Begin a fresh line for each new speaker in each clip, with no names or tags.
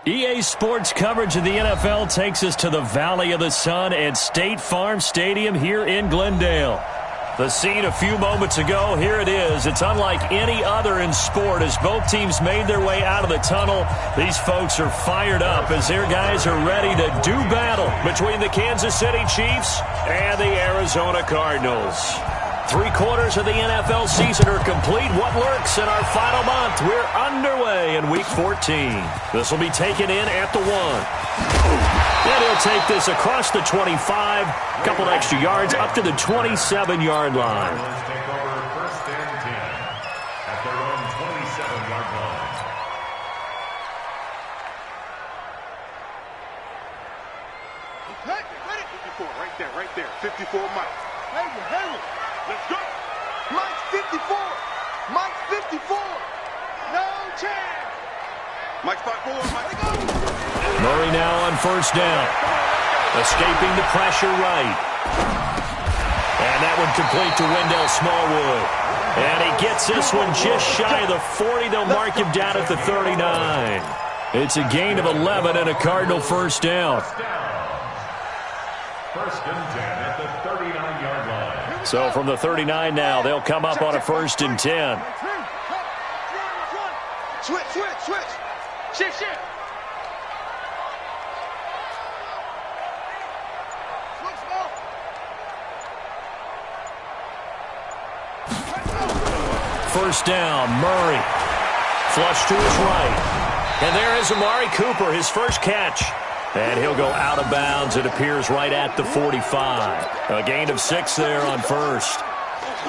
EA Sports coverage of the NFL takes us to the Valley of the Sun at State Farm Stadium here in Glendale. The scene a few moments ago, here it is. It's unlike any other in sport as both teams made their way out of the tunnel. These folks are fired up as their guys are ready to do battle between the Kansas City Chiefs and the Arizona Cardinals. 3/4 of the NFL season are complete. What lurks in our final month? We're underway in Week 14. This will be taken in at the 1. And he'll take this across the 25, a couple extra yards up to the 27-yard line.
Take over 1st and 10 at their own 27-yard line.
Ready? 54, right there. 54, Mike. Hey, let's go. Mike's 54. Mike's 54. No chance. Mike's 5-4. Mike, go.
Murray now on 1st down. Escaping the pressure right. And that one complete to Wendell Smallwood. And he gets this one just shy of the 40. They'll mark him down at the 39. It's a gain of 11 and a Cardinal 1st down.
1st and 10 at the 39-yard line.
So from the 39 now, they'll come up on a 1st and 10.
Switch. Shift.
First down, Murray. Flush to his right. And there is Amari Cooper, his first catch. And he'll go out of bounds. It appears right at the 45. A gain of 6 there on 1st.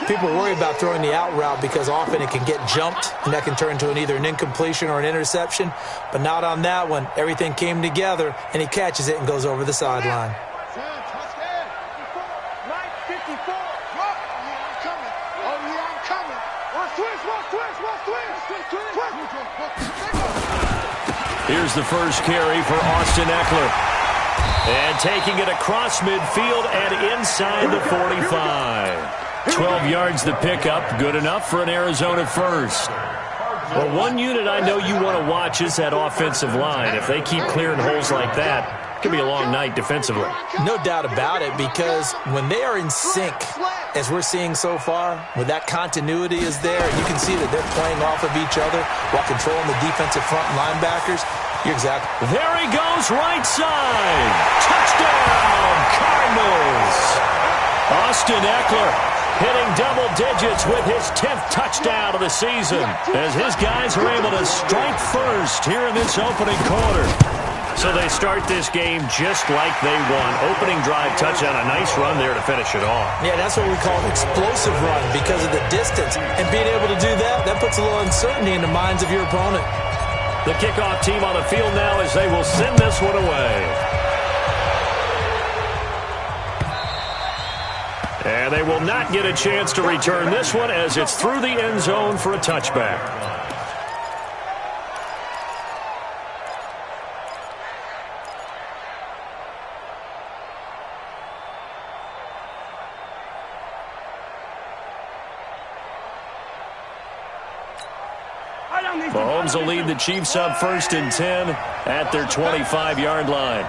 People worry about throwing the out route because often it can get jumped, and that can turn into either an incompletion or an interception. But not on that one. Everything came together, and he catches it and goes over the sideline.
Here's the first carry for Austin Eckler. And taking it across midfield and inside the 45. 12 yards the pickup. Good enough for an Arizona 1st. Well, one unit I know you want to watch is that offensive line. If they keep clearing holes like that, it could be a long night defensively.
No doubt about it, because when they are in sync, as we're seeing so far, when that continuity is there, and you can see that they're playing off of each other while controlling the defensive front linebackers, you're exactly.
There he goes, right side. Touchdown, Cardinals. Austin Eckler hitting double digits with his 10th touchdown of the season as his guys are able to strike first here in this opening quarter. So they start this game just like they won. Opening drive touchdown, a nice run there to finish it off.
Yeah, that's what we call an explosive run because of the distance. And being able to do that, that puts a little uncertainty in the minds of your opponent.
The kickoff team on the field now as they will send this one away. And they will not get a chance to return this one as it's through the end zone for a touchback. Mahomes will lead the Chiefs up 1st and 10 at their 25-yard line.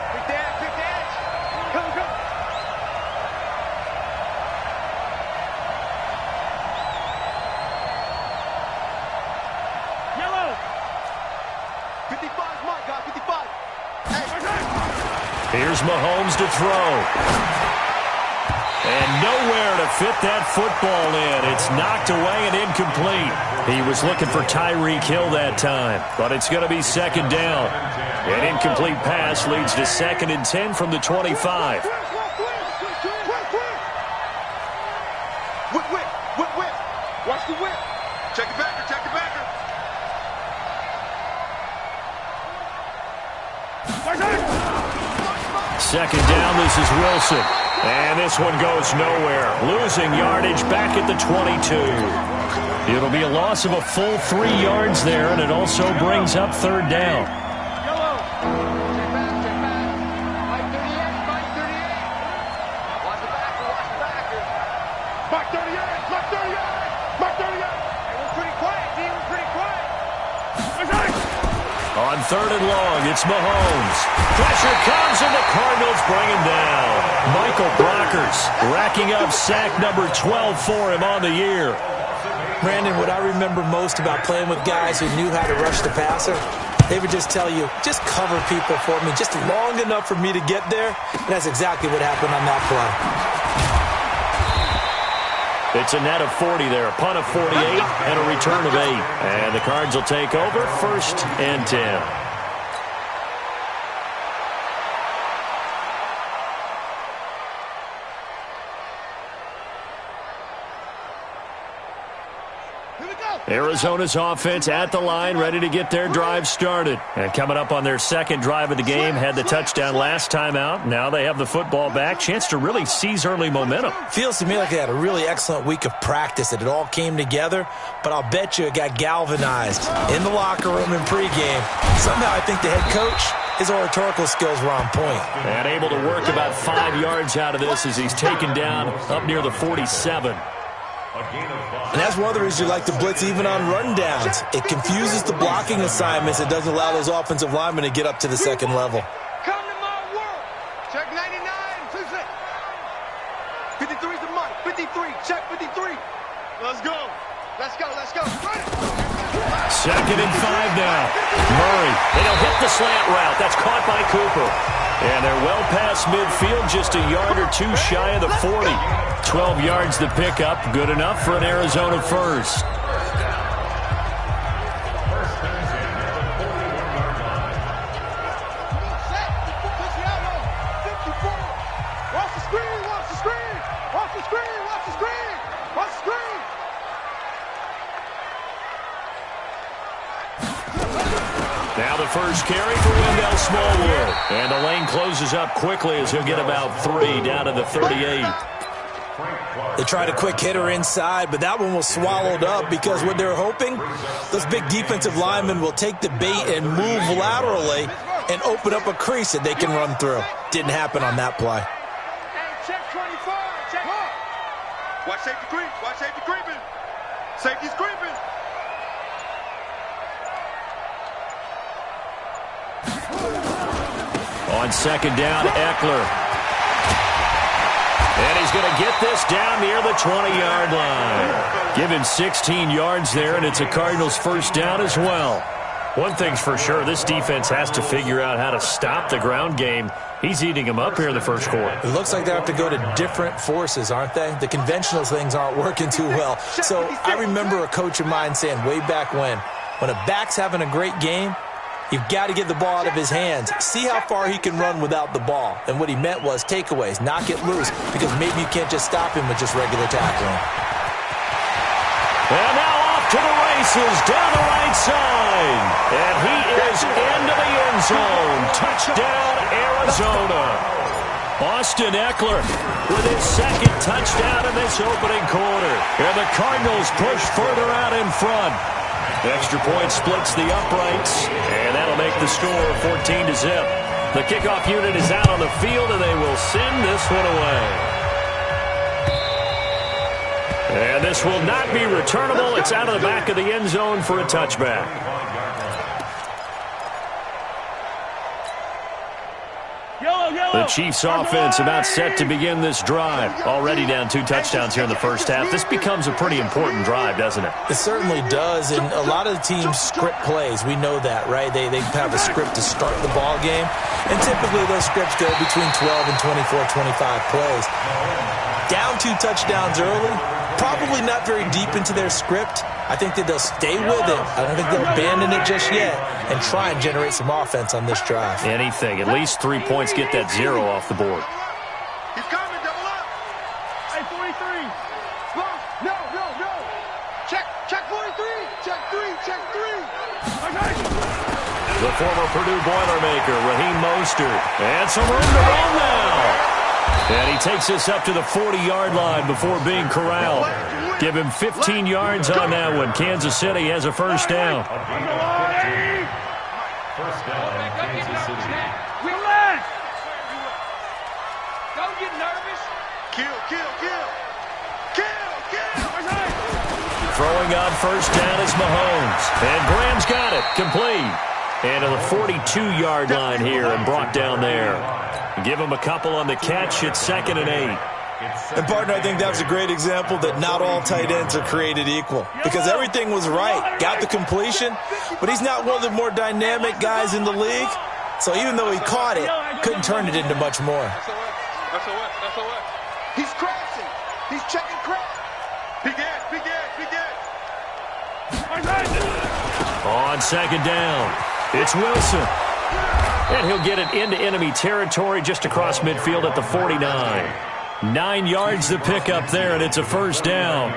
Here's Mahomes to throw. And nowhere to fit that football in. It's knocked away and incomplete. He was looking for Tyreek Hill that time, but it's going to be 2nd down. An incomplete pass leads to 2nd and 10 from the 25.
Whip. Watch the whip. Check it backer.
2nd down, this is Wilson. And this one goes nowhere. Losing yardage back at the 22. It'll be a loss of a full 3 yards there, and it also brings up 3rd down. On 3rd and long, it's Mahomes. Pressure comes, and the Cardinals bring him down. Michael Brockers racking up sack number 12 for him on the year.
Brandon, what I remember most about playing with guys who knew how to rush the passer, they would just tell you, just cover people for me, just long enough for me to get there. And that's exactly what happened on that play.
It's a net of 40 there, a punt of 48, and a return of 8. And the Cards will take over, 1st and 10. Arizona's offense at the line, ready to get their drive started. And coming up on their 2nd drive of the game, had the touchdown last time out. Now they have the football back. Chance to really seize early momentum.
Feels to me like they had a really excellent week of practice. It all came together, but I'll bet you it got galvanized in the locker room in pregame. Somehow I think the head coach, his oratorical skills were on point.
And able to work about 5 yards out of this as he's taken down up near the 47.
And that's one of the reasons you like to blitz even on run downs. It confuses the blocking assignments. It doesn't allow those offensive linemen to get up to the 2nd level.
Come to my world. Check 99. 53 is the money. 53. Check 53. Let's go. Let's go. Let's go.
2nd and 5 now. Murray. And he'll hit the slant route. That's caught by Cooper. And they're well past midfield, just a yard or 2 shy of the 40. 12 yards to pick up. Good enough for an Arizona first. Now the first carry for Wendell Smallwood. And the lane closes up quickly as he'll get about 3 down to the 38.
They tried a quick hitter inside, but that one was swallowed up because what they're hoping, those big defensive linemen will take the bait and move laterally and open up a crease that they can run through. Didn't happen on that play.
Hey, check 24. Check. Watch safety creep. Watch safety creeping. Safety's creeping.
On 2nd down, Eckler. And he's going to get this down near the 20-yard line. Give him 16 yards there, and it's a Cardinals first down as well. One thing's for sure, this defense has to figure out how to stop the ground game. He's eating them up here in the first quarter.
It looks like they have to go to different forces, aren't they? The conventional things aren't working too well. So I remember a coach of mine saying way back when a back's having a great game, you've got to get the ball out of his hands. See how far he can run without the ball. And what he meant was takeaways, knock it loose, because maybe you can't just stop him with just regular tackling.
And now off to the races down the right side. And he is into the end zone. Touchdown, Arizona. Austin Eckler with his 2nd touchdown in this opening quarter. And the Cardinals push further out in front. Extra point splits the uprights, and that'll make the score 14-0. The kickoff unit is out on the field, and they will send this one away. And this will not be returnable. It's out of the back of the end zone for a touchback. The Chiefs offense about set to begin this drive. Already down 2 touchdowns here in the first half. This becomes a pretty important drive, doesn't it?
It certainly does, and a lot of the teams script plays. We know that, right? They have a script to start the ball game, and typically those scripts go between 12 and 24, 25 plays. Down 2 touchdowns early, probably not very deep into their script. I think that they'll stay with it. I don't think they'll abandon it just yet and try and generate some offense on this drive.
Anything. At least 3 points, get that 0 off the board.
He's coming, double up. Hey, 43. No. Check 43. Check 3.
The former Purdue Boilermaker, Raheem Mostert. And some room to run now. And he takes this up to the 40-yard line before being corralled. Give him 15 yards on that one. Kansas City has a first down.
First down, Kansas City.
Relax. Don't get nervous. Kill.
Throwing on first down is Mahomes. And Graham's got it. Complete. And to the 42-yard line here and brought down there. Give him a couple on the catch. It's 2nd and 8.
And, partner, I think that was a great example that not all tight ends are created equal. Because everything was right. Got the completion, but he's not one of the more dynamic guys in the league. So even though he caught it, couldn't turn it into much more.
That's a what? He's crashing. He's checking crash. Big edge.
On 2nd down, it's Wilson. And he'll get it into enemy territory just across midfield at the 49. 9 yards to pick up there, and it's a 1st down.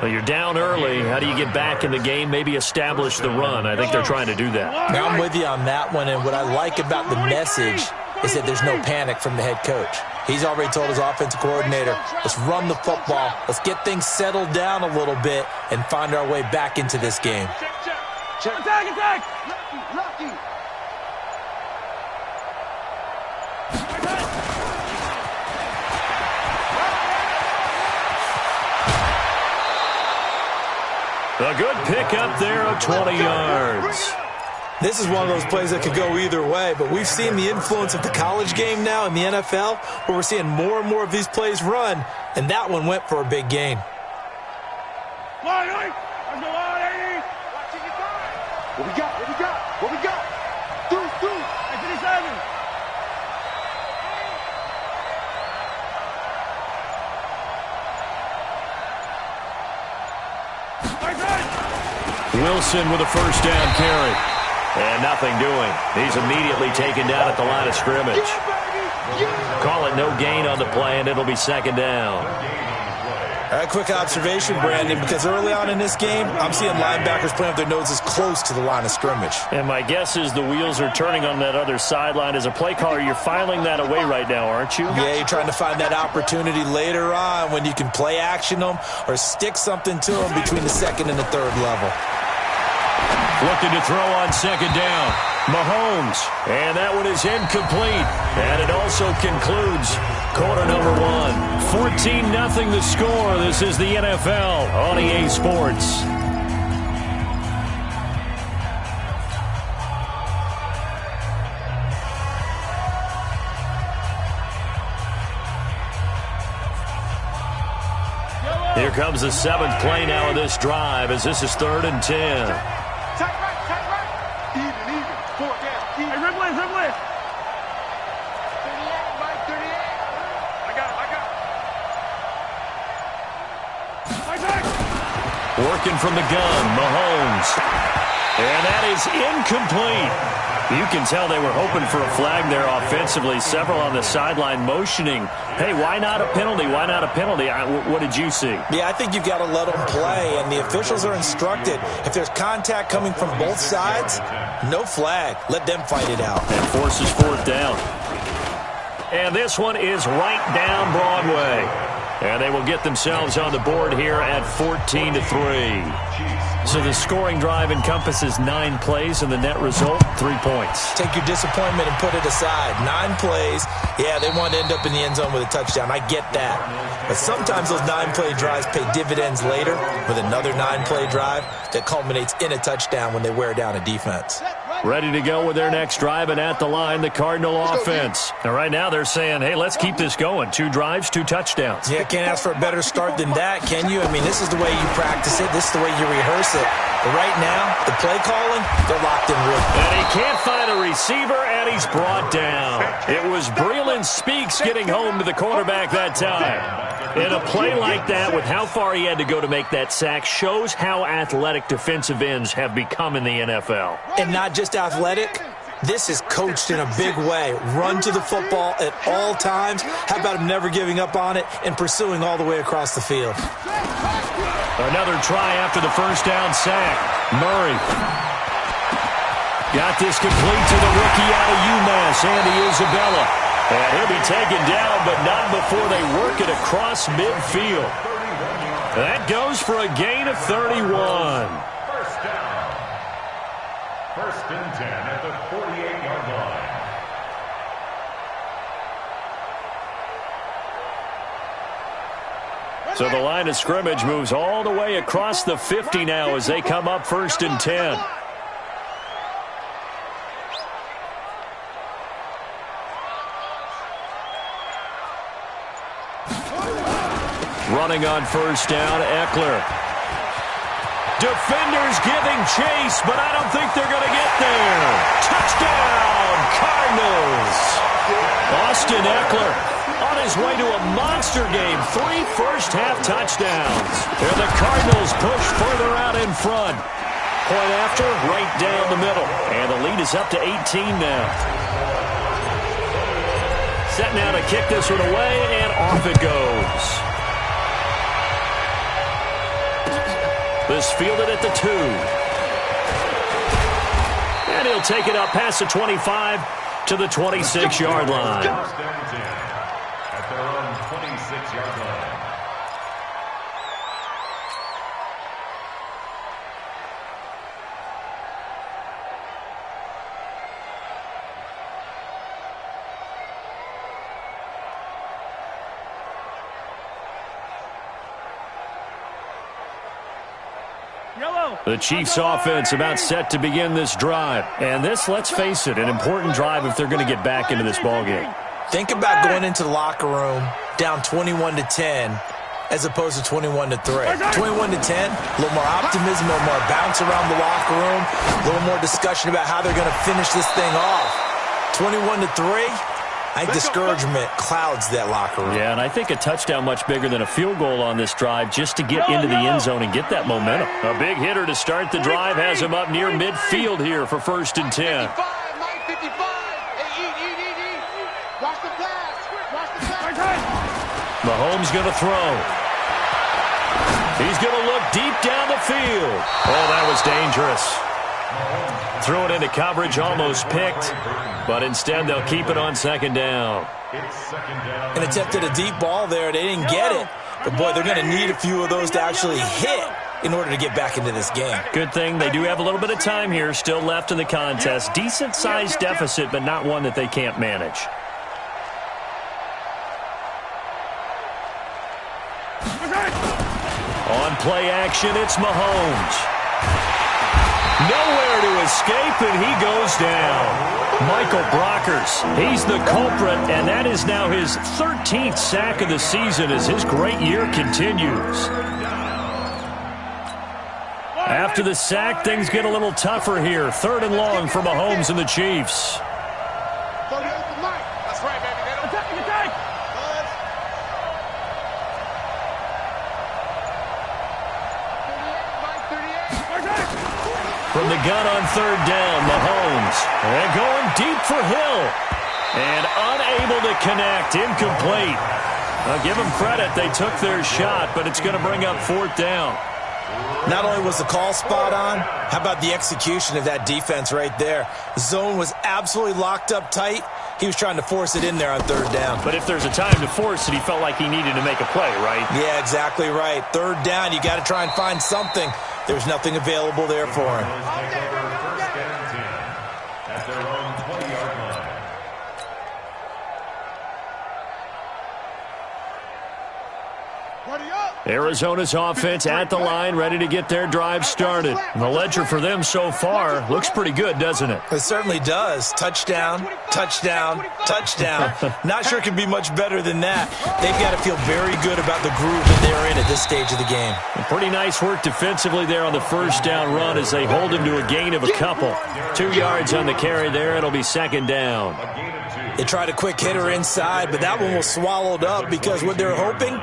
Well, you're down early. How do you get back in the game, maybe establish the run? I think they're trying to do that.
Now, I'm with you on that one, and what I like about the message is that there's no panic from the head coach. He's already told his offensive coordinator, let's run the football, let's get things settled down a little bit and find our way back into this game.
Check. Attack. Lucky.
A good pickup there of 20 yards.
This is one of those plays that could go either way, but we've seen the influence of the college game now in the NFL, where we're seeing more and more of these plays run, and that one went for a big gain.
What we got? Two.
57. Wilson with a 1st down carry. And nothing doing. He's immediately taken down at the line of scrimmage. Call it no gain on the play, and it'll be 2nd down.
A quick observation, Brandon, because early on in this game, I'm seeing linebackers playing with their noses close to the line of scrimmage.
And my guess is the wheels are turning on that other sideline. As a play caller, you're filing that away right now, aren't you?
Yeah, you're trying to find that opportunity later on when you can play action them or stick something to them between the 2nd and the 3rd level.
Looking to throw on 2nd down. Mahomes. And that one is incomplete. And it also concludes quarter number 1. 14-0 the score. This is the NFL on EA Sports. Here comes the 7th play now of this drive as this is 3rd and 10.
Tight right. Even. 4 down. Even. Hey, Ripley. 38, Mike, 38. I got him.
Working from the gun, Mahomes. And that is incomplete. You can tell they were hoping for a flag there offensively. Several on the sideline motioning, hey, why not a penalty? Why not a penalty? What did you see?
Yeah, I think you've got to let them play, and the officials are instructed. If there's contact coming from both sides, no flag. Let them fight it out.
And forces 4th down. And this one is right down Broadway. And they will get themselves on the board here at 14-3. So the scoring drive encompasses 9 plays, and the net result, 3 points.
Take your disappointment and put it aside. 9 plays. Yeah, they want to end up in the end zone with a touchdown. I get that. But sometimes those 9-play drives pay dividends later with another 9-play drive that culminates in a touchdown when they wear down a defense.
Ready to go with their next drive, and at the line, the Cardinal offense. And right now they're saying, hey, let's keep this going. 2 drives, 2 touchdowns.
Yeah, can't ask for a better start than that, can you? I mean, this is the way you practice it. This is the way you rehearse it. But right now, the play calling, they're locked in rhythm.
And he can't find a receiver, and he's brought down. It was Breeland Speaks getting home to the quarterback that time. And a play like that, with how far he had to go to make that sack, shows how athletic defensive ends have become in the NFL.
And not just athletic. This is coached in a big way. Run to the football at all times. How about him never giving up on it and pursuing all the way across the field?
Another try after the 1st down sack. Murray got this complete to the rookie out of UMass, Andy Isabella. And he'll be taken down, but not before they work it across midfield. That goes for a gain of 31.
1st down. 1st and 10 at the 48-yard line.
So the line of scrimmage moves all the way across the 50 now as they come up 1st and 10. Running on first down, Eckler. Defenders giving chase, but I don't think they're going to get there. Touchdown, Cardinals. Austin Eckler on his way to a monster game. 3 first-half touchdowns. And the Cardinals push further out in front. Point after, right down the middle. And the lead is up to 18 now. Set now to kick this one away, and off it goes. This fielded at the 2. And he'll take it up past the 25 to the 26-yard line.
At their own 26-yard line.
The Chiefs offense about set to begin this drive. And this, let's face it, an important drive if they're going to get back into this ballgame.
Think about going into the locker room down 21-10 as opposed to 21-3. 21-10, a little more optimism, a little more bounce around the locker room, a little more discussion about how they're going to finish this thing off. 21-3, I think discouragement clouds that locker room.
Yeah, and I think a touchdown much bigger than a field goal on this drive just to get into the end zone and get that momentum. A big hitter to start the drive has him up near midfield here for 1st and 10. Mahomes going to throw. He's going to look deep down the field. Oh, that was dangerous. Threw it into coverage, almost picked. But instead, they'll keep it on 2nd down.
An attempt at a deep ball there. They didn't get it. But, boy, they're going to need a few of those to actually hit in order to get back into this game.
Good thing they do have a little bit of time here still left in the contest. Decent-sized deficit, but not one that they can't manage. On play action, it's Mahomes. Nowhere to escape, and he goes down. Michael Brockers, he's the culprit, and that is now his 13th sack of the season as his great year continues. After the sack, things get a little tougher here. 3rd and long for Mahomes and the Chiefs.
That's right, baby.
From the gun on 3rd down, Mahomes. And going deep for Hill. And unable to connect. Incomplete. I'll give them credit. They took their shot, but it's going to bring up 4th down.
Not only was the call spot on, how about the execution of that defense right there? The zone was absolutely locked up tight. He was trying to force it in there on 3rd down.
But if there's a time to force it, he felt like he needed to make a play, right?
Yeah, exactly right. 3rd down, you got to try and find something. There's nothing available there for him.
First and 10 at their own 20-yard line.
Arizona's offense at the line, ready to get their drive started. And the ledger for them so far looks pretty good, doesn't it?
It certainly does. Touchdown, touchdown, touchdown. Not sure it can be much better than that. They've got to feel very good about the groove that they're in at this stage of the game.
Pretty nice work defensively there on the 1st down run as they hold him to a gain of a couple. 2 yards on the carry there. It'll be 2nd down.
They tried a quick hitter inside, but that one was swallowed up because what they're hoping,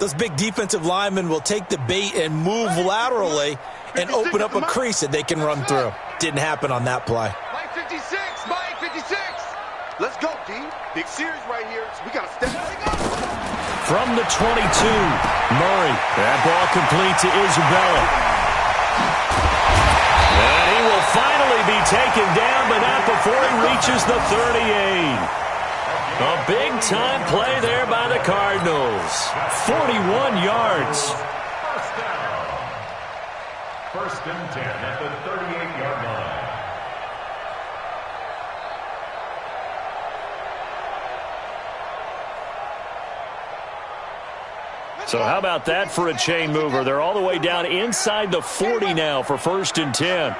those big defensive linemen will take the bait and move laterally and open up a crease that they can run through. Didn't happen on that play.
Mike 56, Mike 56. Let's go, D. Big series right here, so we got to step up.
From the 22, Murray. That ball complete to Isabella. And he will finally be taken down, but not before he reaches the 38. A big-time play there by the Cardinals. 41 yards.
First down. 1st and 10 at the 38-yard line.
So how about that for a chain mover? They're all the way down inside the 40 now for 1st and 10.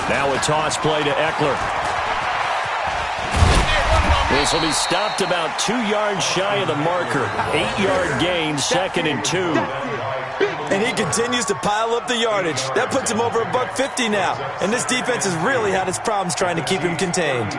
Now a toss play to Eckler. This will be stopped about 2 yards shy of the marker. 8-yard gain, 2nd and 2.
And he continues to pile up the yardage. That puts him over $150 now. And this defense has really had its problems trying to keep him contained.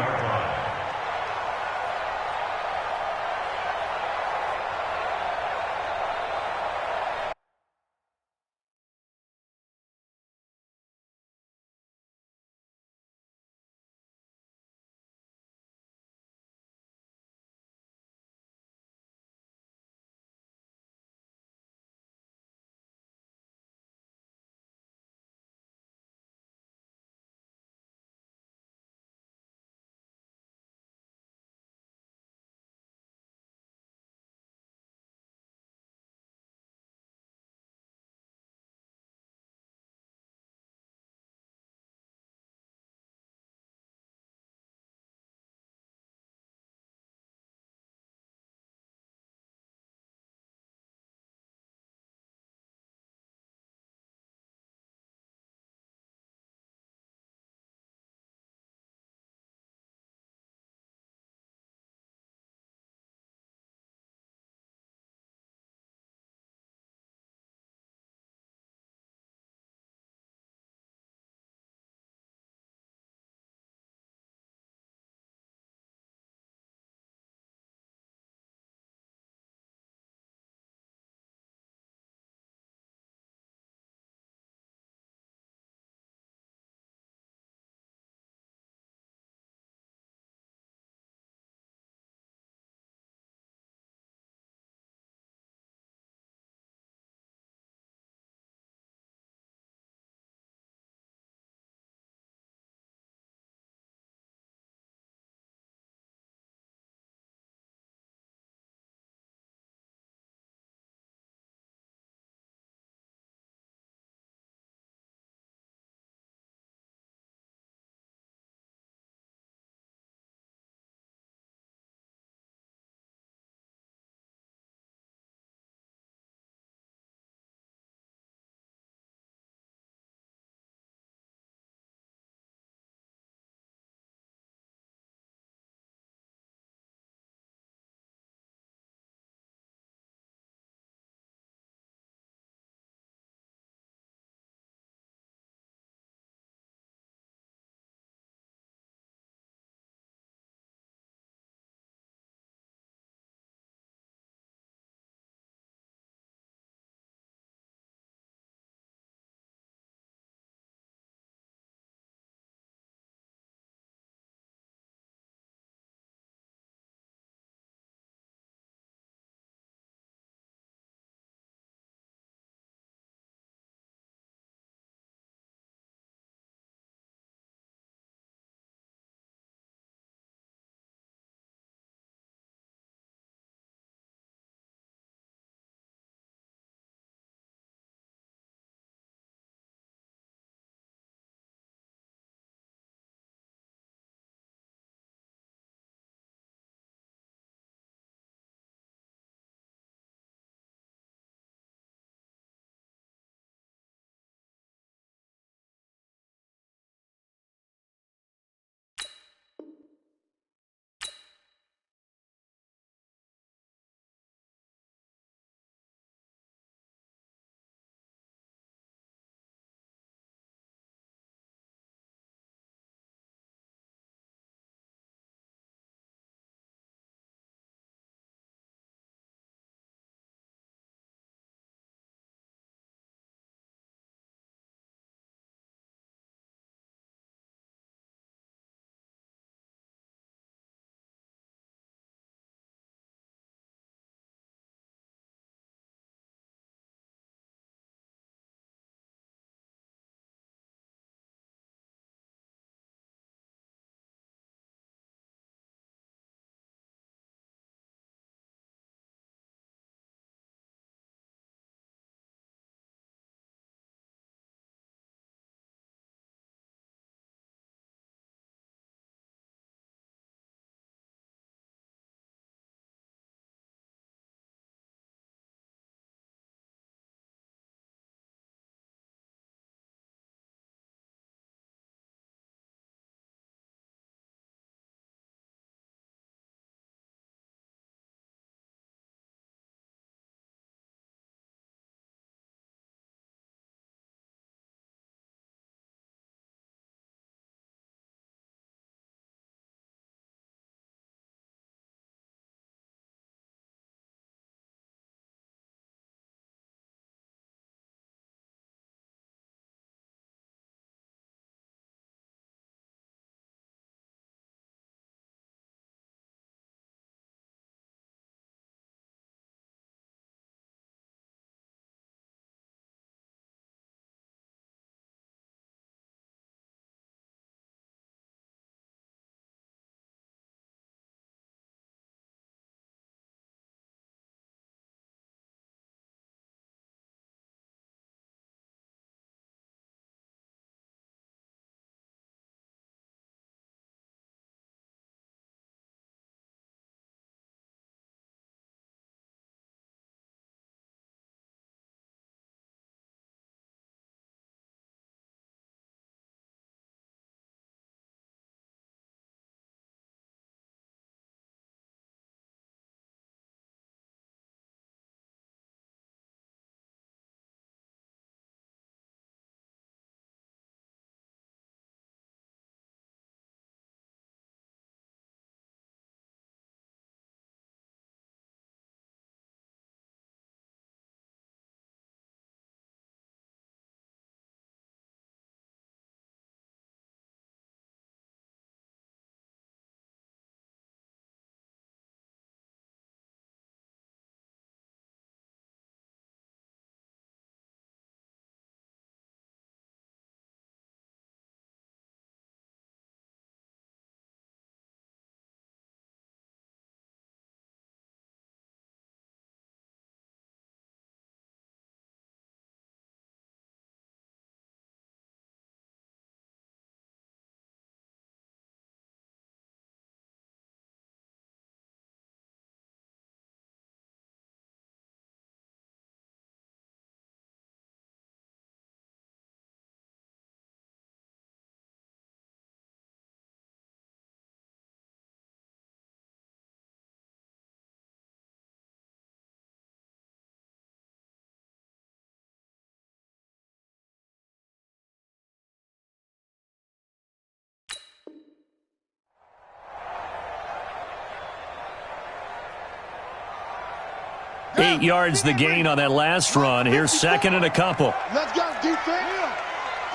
8 yards the gain on that last run. Here's second and a couple.
Let's go, defense.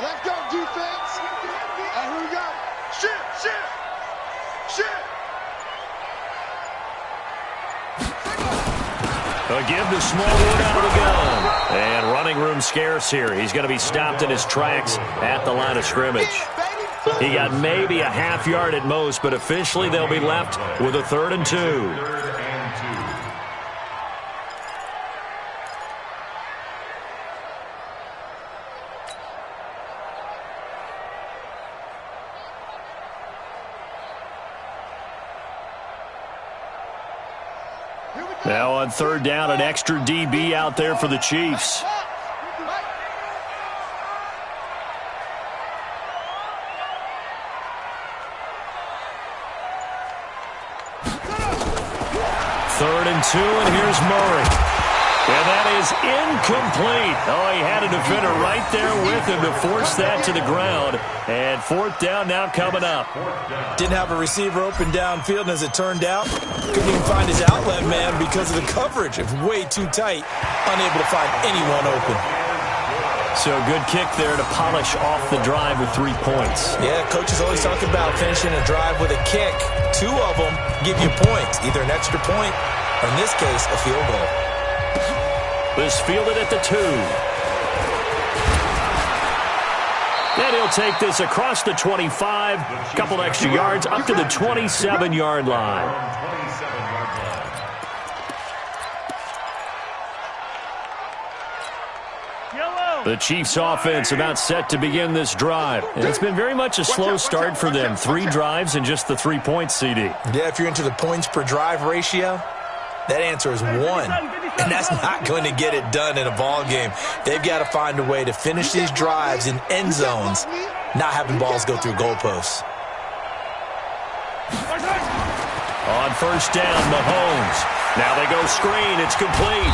Let's go, defense. And here we go. Shit.
A give to Smallwood out of the gun. And running room scarce here. He's going to be stopped in his tracks at the line of scrimmage. He got maybe a half yard at most, but officially they'll be left with a 3rd and 2. Now on 3rd down, an extra DB out there for the Chiefs. Third and 2, and here's Murray. And that is incomplete. Oh, he had a defender right there with him to force that to the ground. And 4th down now coming up.
Didn't have a receiver open downfield, and as it turned out, couldn't even find his outlet man because of the coverage. It was way too tight, unable to find anyone open.
So good kick there to polish off the drive with 3 points.
Yeah, coaches always talk about finishing a drive with a kick. 2 of them give you points, either an extra point or, in this case, a field goal.
This fielded at the 2. And he'll take this across the 25, couple extra yards, up to the 27-yard line. The Chiefs offense about set to begin this drive. And it's been very much a slow start for them. 3 drives and just the 3 points, CD.
Yeah, if you're into the points per drive ratio, that answer is 1. And that's not going to get it done in a ball game. They've got to find a way to finish these drives in end zones, not having balls go through goalposts.
On 1st down, Mahomes. Now they go screen. It's complete.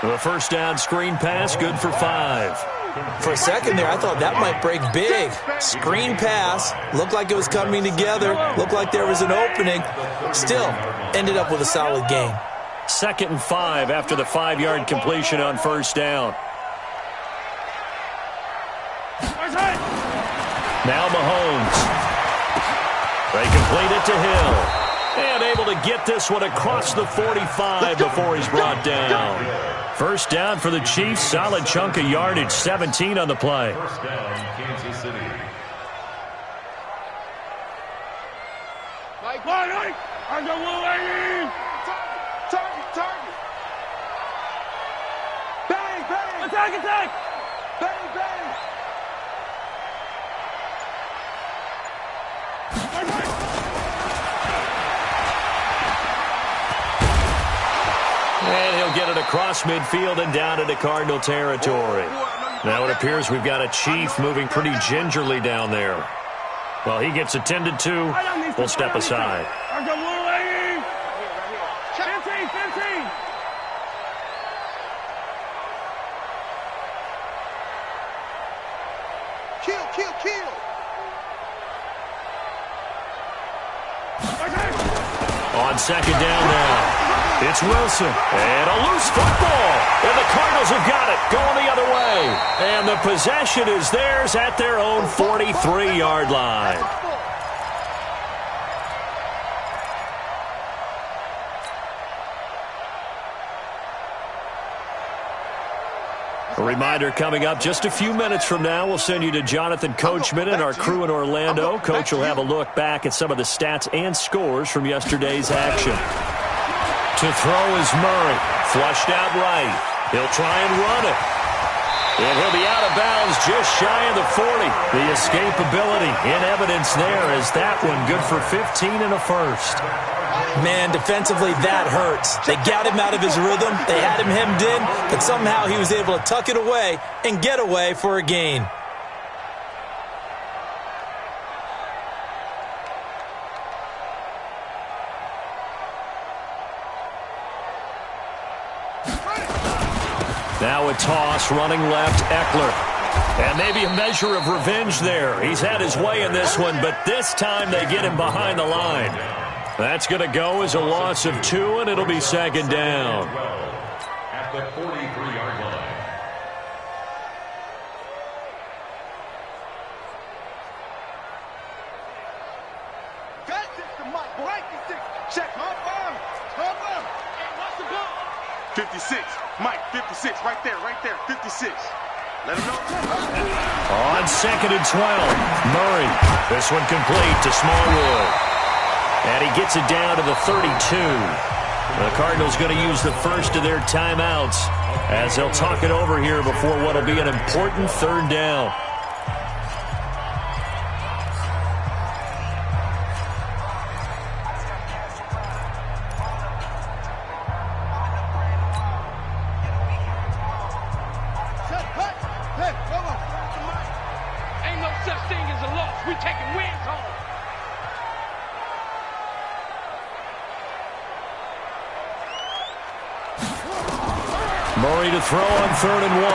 The 1st down screen pass, good for 5.
For a second there, I thought that might break big. Screen pass, looked like it was coming together, looked like there was an opening. Still, ended up with a solid gain.
2nd and 5 after the 5-yard completion on 1st down. Now Mahomes. They complete it to Hill. And able to get this one across the 45 before he's brought down. 1st down for the Chiefs. Solid chunk of yardage. 17 on the play.
1st down, Kansas City.
Target. Bang. Attack. Bang.
And he'll get it across midfield and down into Cardinal territory. Now it appears we've got a Chief moving pretty gingerly down there. Well, he gets attended to. We'll step aside.
15. Kill.
On 2nd down now. It's Wilson. And a loose football. And the Cardinals have got it. Going the other way. And the possession is theirs at their own 43-yard line. A reminder coming up just a few minutes from now, we'll send you to Jonathan Coachman and our crew in Orlando. Coach will have a look back at some of the stats and scores from yesterday's action. To throw is Murray. Flushed out right. He'll try and run it. And he'll be out of bounds just shy of the 40. The escapability in evidence there as that one good for 15 and a 1st.
Man, defensively, that hurts. They got him out of his rhythm. They had him hemmed in, but somehow he was able to tuck it away and get away for a gain.
Now a toss, running left, Eckler. And maybe a measure of revenge there. He's had his way in this one, but this time they get him behind the line. That's going to go as a loss of 2, and it'll be second down.
At the 43-yard line.
Check. 56. Mike, 56. Right there. 56. Let him know.
On 2nd and 12. Murray. This one complete to Smallwood. And he gets it down to the 32. The Cardinals going to use the first of their timeouts as they'll talk it over here before what will be an important third down. Murray to throw on 3rd and 1.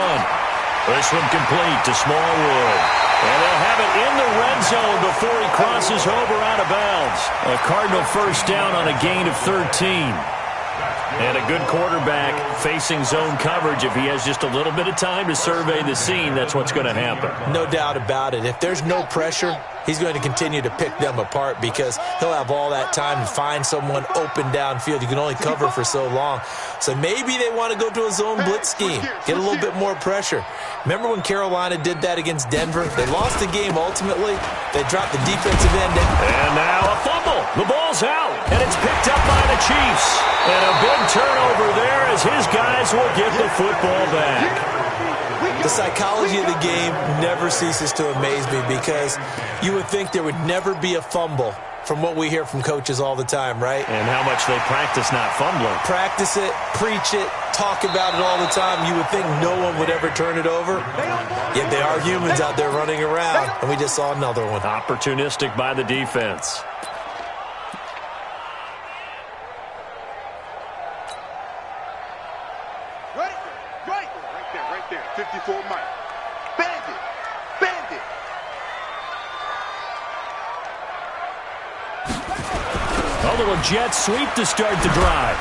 This one complete to Smallwood. And they'll have it in the red zone before he crosses over out of bounds. A Cardinal first down on a gain of 13. And a good quarterback facing zone coverage. If he has just a little bit of time to survey the scene, that's what's going to happen.
No doubt about it. If there's no pressure, he's going to continue to pick them apart because he'll have all that time to find someone open downfield. You can only cover for so long. So maybe they want to go to a zone blitz scheme, get a little bit more pressure. Remember when Carolina did that against Denver? They lost the game ultimately. They dropped the defensive end.
And now a fumble. The ball's out, and it's picked up by the Chiefs. And a big turnover there as his guys will get the football back.
The psychology of the game never ceases to amaze me because you would think there would never be a fumble from what we hear from coaches all the time, right?
And how much they practice not fumbling.
Practice it, preach it, talk about it all the time. You would think no one would ever turn it over. Yet they are humans out there running around, and we just saw another one.
Opportunistic by the defense.
Right there. 54 Mike. Bandit.
A little jet sweep to start the drive.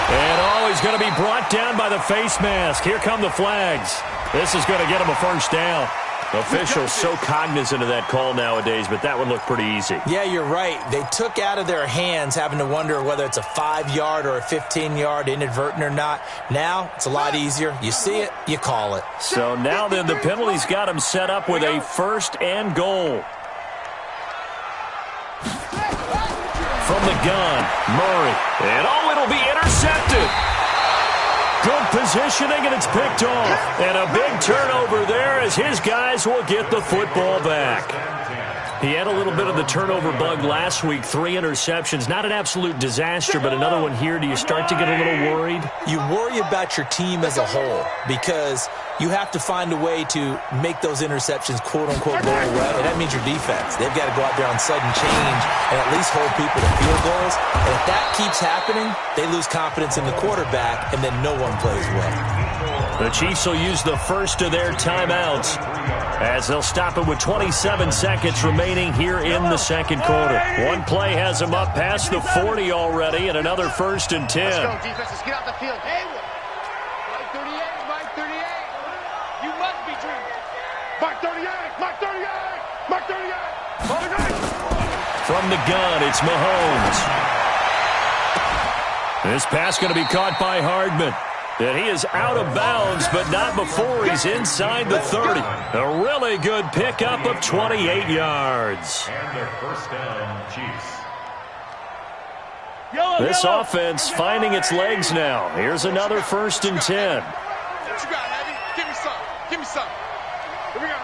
And he's going to be brought down by the face mask. Here come the flags. This is going to get him a first down. Officials so cognizant of that call nowadays, but that would look pretty easy.
Yeah, you're right. They took out of their hands having to wonder whether it's a 5-yard or a 15-yard inadvertent or not. Now, it's a lot easier. You see it, you call it.
So now then the penalty's got him set up with a 1st and goal. From the gun, Murray. And it'll be intercepted. Good positioning, and it's picked off. And a big turnover there as his guys will get the football back. He had a little bit of the turnover bug last week, 3 interceptions. Not an absolute disaster, but another one here. Do you start to get a little worried?
You worry about your team as a whole because you have to find a way to make those interceptions, quote-unquote, go away. And that means your defense. They've got to go out there on sudden change and at least hold people to field goals. And if that keeps happening, they lose confidence in the quarterback, and then no one plays well.
The Chiefs will use the first of their timeouts as they'll stop it with 27 seconds remaining here in the second quarter. One play has them up past the 40 already, and another 1st and 10.
Let's go, defense. Let's get out the field. Mike 38. You must be dreaming. Mike 38.
From the gun, it's Mahomes. This pass going to be caught by Hardman. And he is out of bounds, but not before he's inside the 30. A really good pickup of 28 yards.
And their first down, Chiefs.
This offense finding its legs now. Here's another 1st and 10.
What you got, Abby? Give me some. Here we go.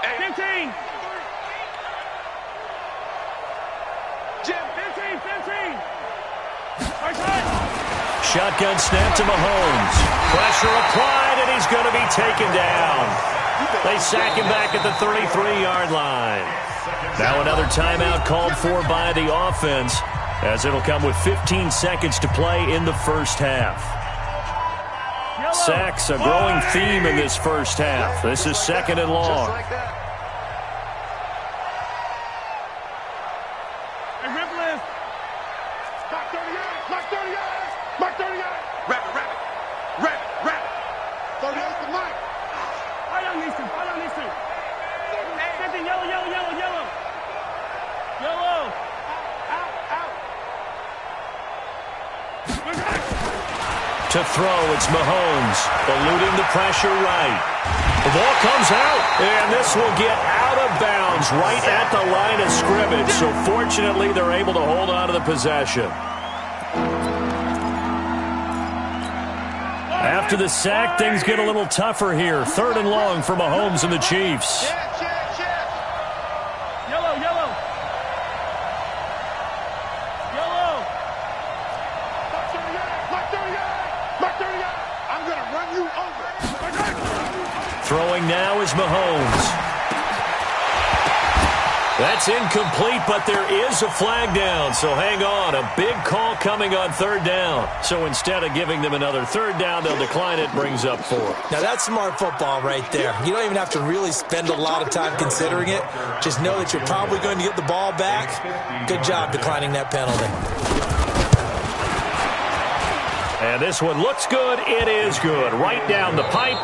Hey, 15. Jim, 15.
Shotgun snap to Mahomes. Pressure applied, and he's going to be taken down. They sack him back at the 33-yard line. Now another timeout called for by the offense, as it'll come with 15 seconds to play in the first half. Sacks, a growing theme in this first half. This is 2nd and long. To throw, it's Mahomes, eluding the pressure right. The ball comes out, and this will get out of bounds right at the line of scrimmage. So fortunately, they're able to hold on to the possession. After the sack, things get a little tougher here. 3rd and long for Mahomes and the Chiefs.
Yellow, yellow. Yellow. Mark 38. I'm going to run you over.
Throwing now is Mahomes. That's incomplete, but there is a flag down, so hang on. A big call coming on 3rd down. So instead of giving them another 3rd down, they'll decline it, brings up 4.
Now, that's smart football right there. You don't even have to really spend a lot of time considering it. Just know that you're probably going to get the ball back. Good job declining that penalty.
And this one looks good. It is good. Right down the pipe.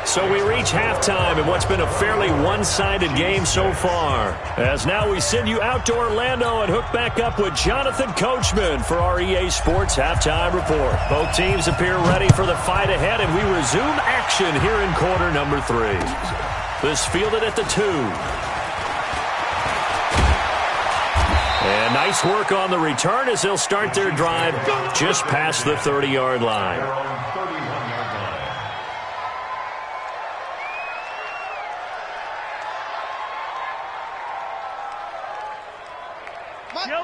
So we reach halftime in what's been a fairly one-sided game so far. As now we send you out to Orlando and hook back up with Jonathan Coachman for our EA Sports Halftime Report. Both teams appear ready for the fight ahead, and we resume action here in quarter number 3. This fielded at the 2. And nice work on the return as they'll start their drive just past the 30-yard line.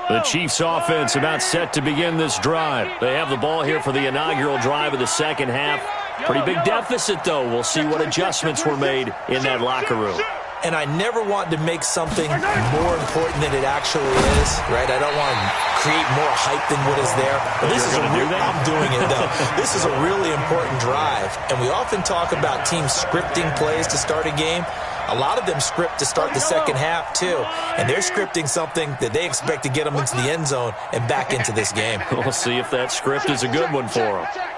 The Chiefs offense about set to begin this drive. They have the ball here for the inaugural drive of the second half. Pretty big deficit, though. We'll see what adjustments were made in that locker room.
And I never want to make something more important than it actually is, right? I don't want to create more hype than what is there. But this is I'm doing it, though. This is a really important drive. And we often talk about teams scripting plays to start a game. A lot of them script to start the second half, too. And they're scripting something that they expect to get them into the end zone and back into this game.
We'll see if that script is a good one for them.
Check.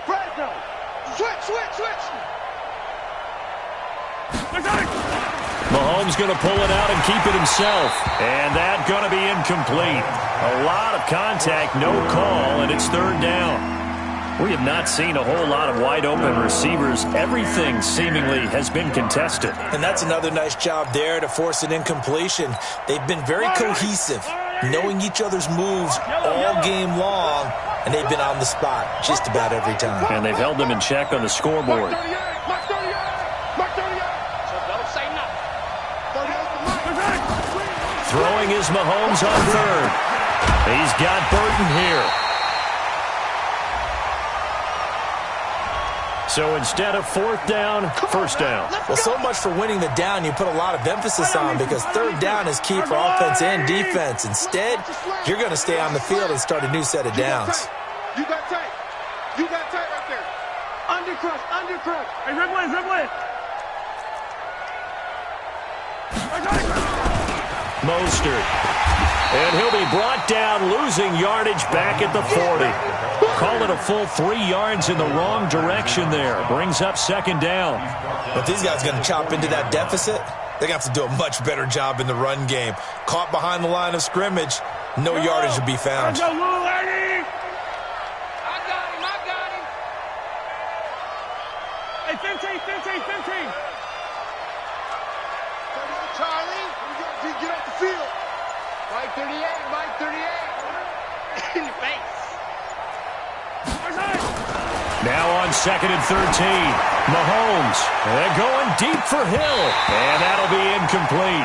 Fresno. Switch.
Mahomes going to pull it out and keep it himself. And that going to be incomplete. A lot of contact, no call, and it's 3rd down. We have not seen a whole lot of wide-open receivers. Everything seemingly has been contested.
And that's another nice job there to force an incompletion. They've been very cohesive, knowing each other's moves all game long, and they've been on the spot just about every time.
And they've held them in check on the scoreboard. Throwing is Mahomes on 3rd. He's got Burton here. So instead of 4th down, 1st down.
Well, so much for winning the down you put a lot of emphasis on, because 3rd down is key for offense and defense. Instead, you're going to stay on the field and start a new set of downs.
You got tight right there. Undercrush. Hey, dribble it.
Mostert. And he'll be brought down, losing yardage back at the 40. Call it a full 3 yards in the wrong direction there. Brings up 2nd down.
If these guys are going to chop into that deficit, they're going to have to do a much better job in the run game. Caught behind the line of scrimmage, no yardage to be found.
I got him. Hey, 15. Charlie, get off the field. Mike 38. In the face.
Now on 2nd and 13. Mahomes. They're going deep for Hill. And that'll be incomplete.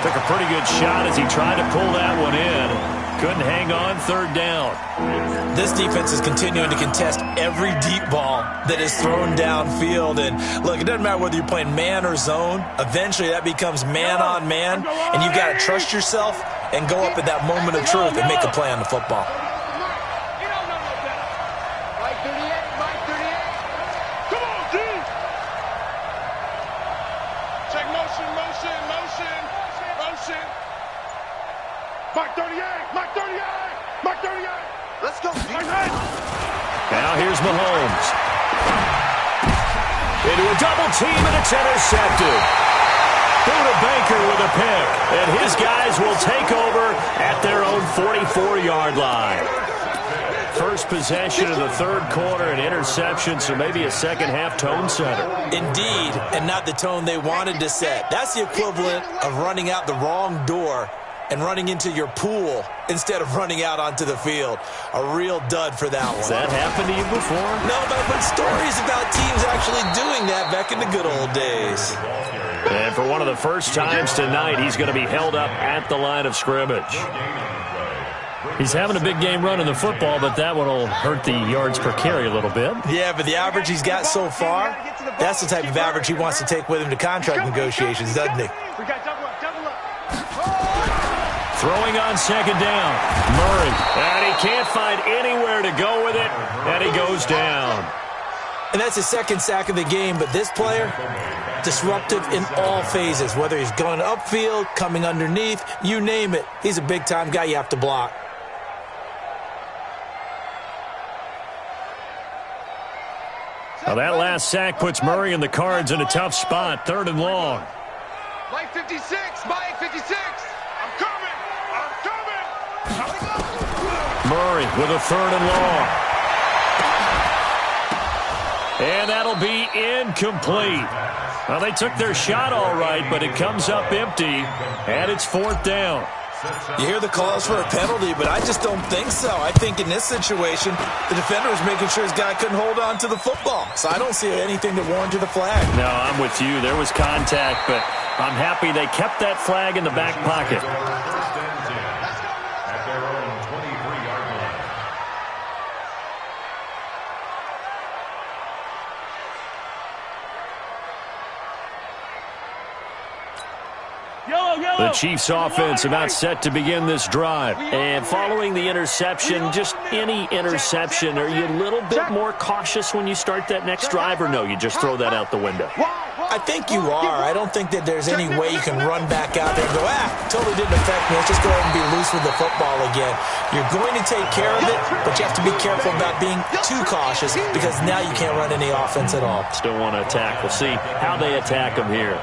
Took a pretty good shot as he tried to pull that one in. Couldn't hang on 3rd down.
This defense is continuing to contest every deep ball that is thrown downfield. And look, it doesn't matter whether you're playing man or zone. Eventually that becomes man on man. And you've got to trust yourself and go up at that moment of truth and make a play on the football.
Mark 38. Let's go.
Now here's Mahomes. Into a double team, and it's intercepted. Buda Baker with a pick. And his guys will take over at their own 44-yard line. First possession of the third quarter, an interception, so maybe a second-half tone setter.
Indeed, and not the tone they wanted to set. That's the equivalent of running out the wrong door and running into your pool instead of running out onto the field. A real dud for that one.
Has that happened to you before?
No, but I've heard stories about teams actually doing that back in the good old days.
And for one of the first times tonight, he's going to be held up at the line of scrimmage. He's having a big game running the football, but that one will hurt the yards per carry a little bit.
Yeah, but the average he's got so far, that's the type of average he wants to take with him to contract negotiations, doesn't he?
Throwing on second down. Murray. And he can't find anywhere to go with it, and he goes down.
And that's his second sack of the game, but this player, disruptive in all phases, whether he's going upfield, coming underneath, you name it. He's a big-time guy you have to block.
Now that last sack puts Murray and the Cards in a tough spot, 3rd and long.
Mike 56, Mike 56. I'm coming.
Murray with a 3rd and long. And that'll be incomplete. Well, they took their shot all right, but it comes up empty, and it's 4th down.
You hear the calls for a penalty, but I just don't think so. I think in this situation, the defender was making sure his guy couldn't hold on to the football. So I don't see anything that warranted a flag.
No, I'm with you. There was contact, but I'm happy they kept that flag in the back pocket.
At their own 23-yard line.
The Chiefs offense about set to begin this drive. And following the interception, just any interception, are you a little bit more cautious when you start that next drive, or no, you just throw that out the window?
I think you are. I don't think that there's any way you can run back out there and go, totally didn't affect me. Let's just go ahead and be loose with the football again. You're going to take care of it, but you have to be careful about being too cautious because now you can't run any offense at all.
Still want to attack. We'll see how they attack them here.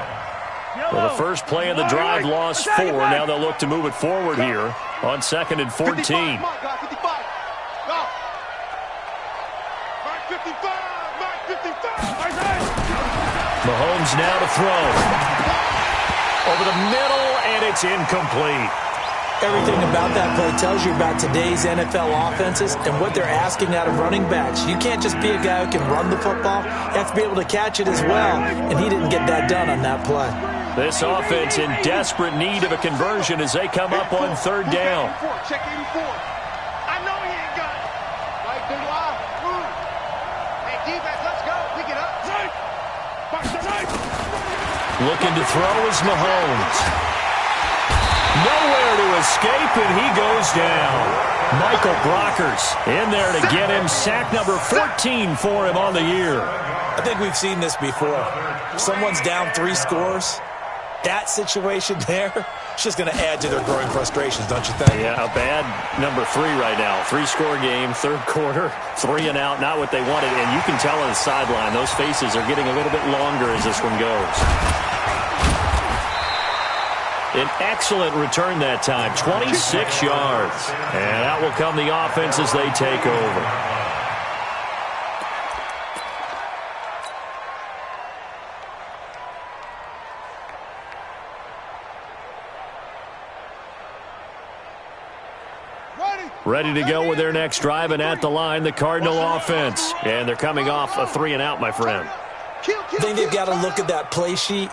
Well, the first play of the drive lost 4. Now they'll look to move it forward here on 2nd and 14. Mahomes now to throw. Over the middle, and it's incomplete.
Everything about that play tells you about today's NFL offenses and what they're asking out of running backs. You can't just be a guy who can run the football. You have to be able to catch it as well, and he didn't get that done on that play.
This offense in desperate need of a conversion as they come up on 3rd down.
Check 84. I know he ain't got it. Right, big line. Hey, defense, let's go. Pick it up.
Looking to throw is Mahomes. Nowhere to escape, and he goes down. Michael Brockers in there to get him. Sack number 14 for him on the year.
I think we've seen this before. Someone's down 3 scores. That situation there, it's just going to add to their growing frustrations, don't you think?
Yeah, a bad number 3 right now. 3-score game, 3rd quarter, 3 and out, not what they wanted. And you can tell on the sideline, those faces are getting a little bit longer as this one goes. An excellent return that time, 26 yards. And out will come the offense as they take over. Ready to go with their next drive, and at the line, the Cardinal offense. And they're coming off a 3 and out, my friend.
I think they've got to look at that play sheet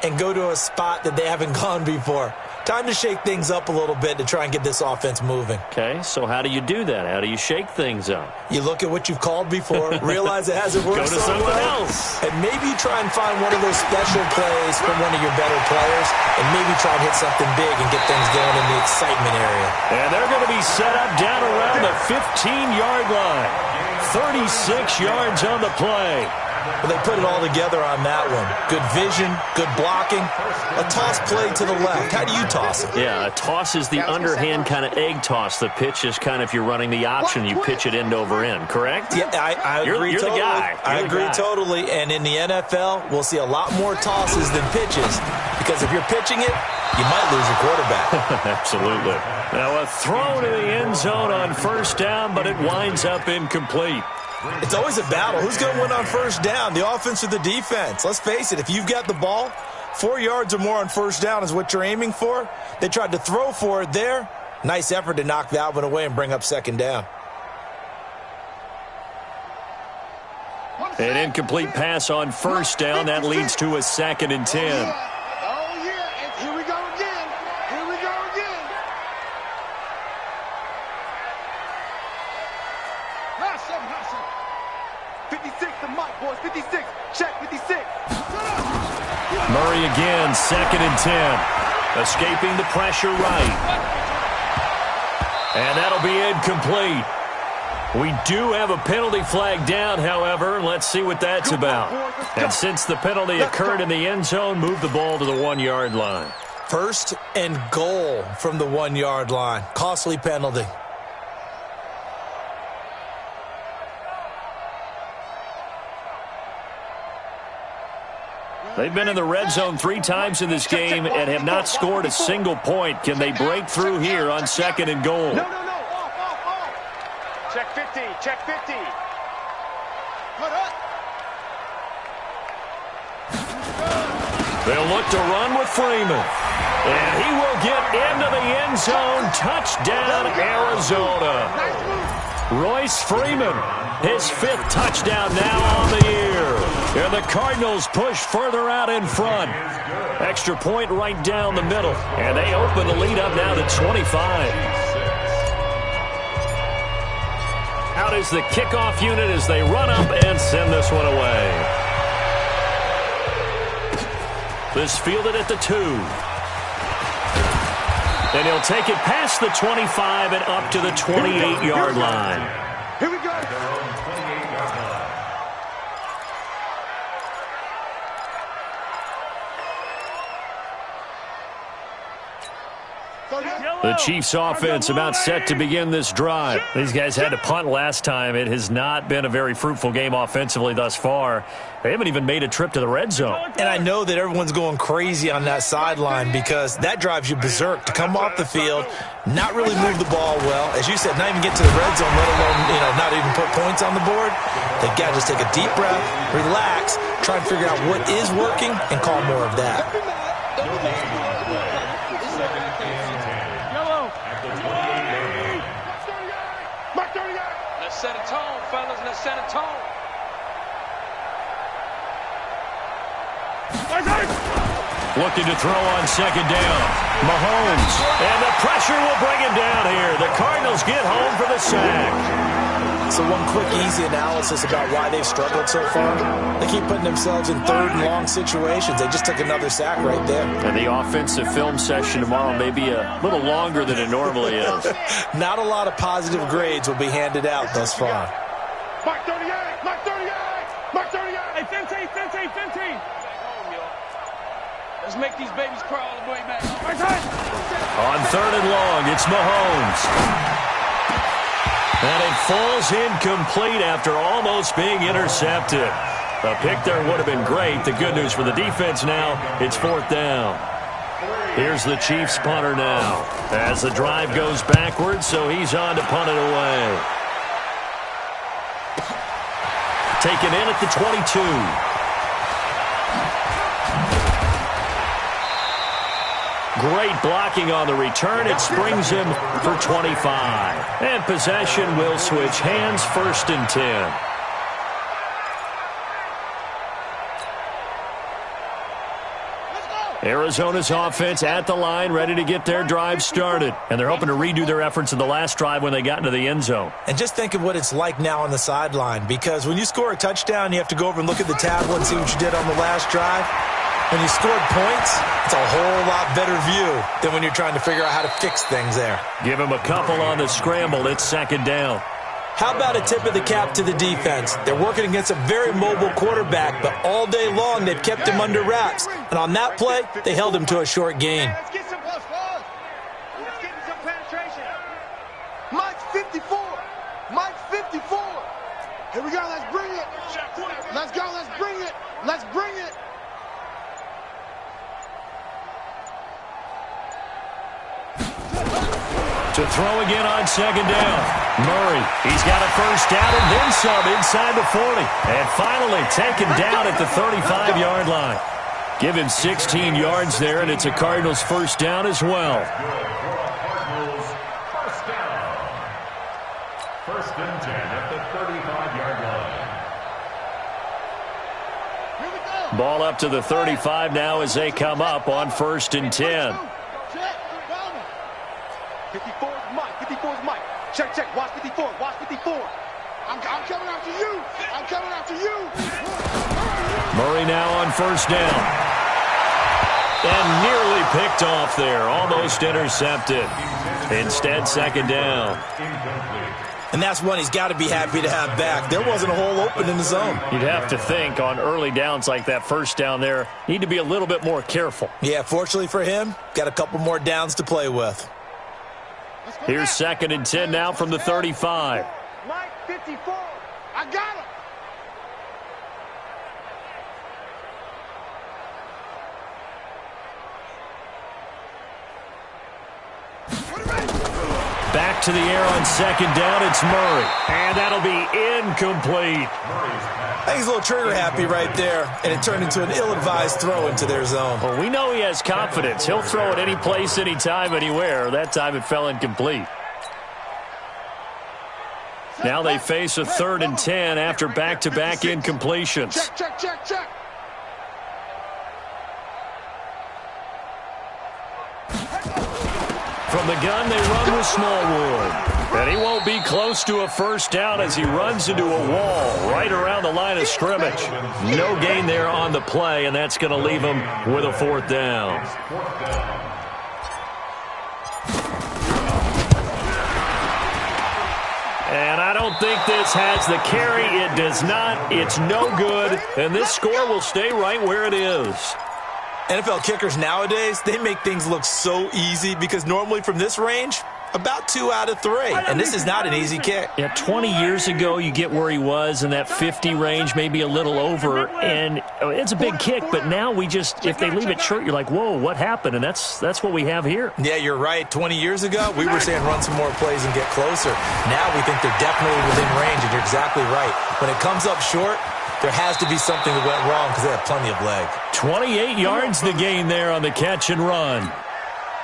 and go to a spot that they haven't gone before. Time to shake things up a little bit to try and get this offense moving.
Okay, so how do you do that? How do you shake things up?
You look at what you've called before, realize it hasn't worked
Go to
so
something
well,
else.
and maybe try and find one of those special plays from one of your better players, and maybe try and hit something big and get things going in the excitement area.
And they're going to be set up down around the 15-yard line. 36 yards on the play.
Well, they put it all together on that one. Good vision, good blocking. A toss play to the left. How do you toss it?
Yeah, a toss is the underhand kind of egg toss. The pitch is kind of, if you're running the option, you pitch it end over end, correct?
Yeah, I agree
you're
totally.
The guy.
I agree totally. And in the NFL, we'll see a lot more tosses than pitches. Because if you're pitching it, you might lose your quarterback.
Absolutely. Now a throw to the end zone on first down, but it winds up incomplete.
It's always a battle. Who's going to win on first down, the offense or the defense? Let's face it, if you've got the ball, 4 yards or more on first down is what you're aiming for. They tried to throw for it there. Nice effort to knock that one away and bring up second down.
An incomplete pass on first down. That leads to a 2nd and 10.
Oh, yeah. And here we go again. Here we go again. Hustle. 56 to Mike, boys. 56. Check 56.
Murray again, 2nd and 10. Escaping the pressure right. And that'll be incomplete. We do have a penalty flag down, however. Let's see what that's about. And since the penalty occurred in the end zone, move the ball to the 1-yard line.
1st and goal from the 1-yard line. Costly penalty.
They've been in the red zone 3 times in this game and have not scored a single point. Can they break through here on 2nd and goal?
No. Off. Check 50. Check 50. Put up.
They'll look to run with Freeman. And he will get into the end zone. Touchdown, Arizona. Royce Freeman, his 5th touchdown now on the year. And the Cardinals push further out in front. Extra point right down the middle. And they open the lead up now to 25. Out is the kickoff unit as they run up and send this one away. This fielded at the 2. And he'll take it past the 25 and up to the 28-yard line.
Here we go.
The Chiefs offense about set to begin this drive. These guys had to punt last time. It has not been a very fruitful game offensively thus far. They haven't even made a trip to the red zone.
And I know that everyone's going crazy on that sideline because that drives you berserk to come off the field, not really move the ball well. As you said, not even get to the red zone, let alone, not even put points on the board. They've got to just take a deep breath, relax, try and figure out what is working, and call more of that.
Let's set a tone, fellas. Let's set a tone.
Looking to throw on 2nd down. Mahomes. And the pressure will bring him down here. The Cardinals get home for the sack.
So one quick, easy analysis about why they've struggled so far. They keep putting themselves in 3rd and long situations. They just took another sack right there.
And the offensive film session tomorrow may be a little longer than it normally is.
Not a lot of positive grades will be handed out thus far.
Mark 38. Mark 38. Mark 38.
Hey, 15. Let's make these babies cry all the way back.
On 3rd and long, it's Mahomes. And it falls incomplete after almost being intercepted. A pick there would have been great. The good news for the defense now, it's 4th down. Here's the Chiefs punter now. As the drive goes backwards, so he's on to punt it away. Taken in at the 22. Great blocking on the return. It springs him for 25. And possession will switch hands, 1st and 10. Arizona's offense at the line, ready to get their drive started. And they're hoping to redo their efforts in the last drive when they got into the end zone.
And just think of what it's like now on the sideline, because when you score a touchdown, you have to go over and look at the tablet and see what you did on the last drive. When you scored points, it's a whole lot better view than when you're trying to figure out how to fix things there.
Give him a couple on the scramble. It's 2nd down.
How about a tip of the cap to the defense? They're working against a very mobile quarterback, but all day long they've kept him under wraps. And on that play, they held him to a short gain.
Let's get some plus balls. Let's get some penetration. Mike's 54. Mike's 54. Here we go. Let's bring it. Let's go. Let's bring it. Let's bring it.
To throw again on second down. Murray, he's got a first down and then some inside the 40. And finally taken down at the 35-yard line. Give him 16 yards there, and it's a Cardinals first down as well.
Cardinals first down. First and 10 at the 35-yard line.
Ball up to the 35 now as they come up on first and 10.
54 is Mike. 54 is Mike. Check, check. Watch 54. Watch 54. I'm coming after you. I'm coming after you.
Murray now on first down. And nearly picked off there. Almost intercepted. Instead, second down.
And that's one he's got to be happy to have back. There wasn't a hole open in the zone.
You'd have to think on early downs like that first down there, need to be a little bit more careful.
Yeah, fortunately for him, got a couple more downs to play with.
Here's second and 10 now from the 35.
Mike, 54. I got him.
Back to the air on second down, it's Murray. And that'll be incomplete.
I think he's a little trigger happy right there, and it turned into an ill-advised throw into their zone.
Well, we know he has confidence. He'll throw it any place, anytime, anywhere. That time it fell incomplete. Now they face a third and 10 after back-to-back incompletions.
Check, check, check, check.
From the gun, they run with Smallwood. And he won't be close to a first down as he runs into a wall right around the line of scrimmage. No gain there on the play, and that's going to leave him with a fourth down. And I don't think this has the carry. It does not. It's no good. And this score will stay right where it is.
NFL kickers nowadays, they make things look so easy because normally from this range, about 2 out of 3. And this is not an easy kick.
Yeah, 20 years ago, you get where he was in that 50 range, maybe a little over. And it's a big kick, but now we just, if they leave it short, you're like, whoa, what happened? And that's what we have here.
Yeah, you're right. 20 years ago, we were saying run some more plays and get closer. Now we think they're definitely within range, and you're exactly right. When it comes up short, there has to be something that went wrong because they have plenty of leg.
28 yards the gain there on the catch and run.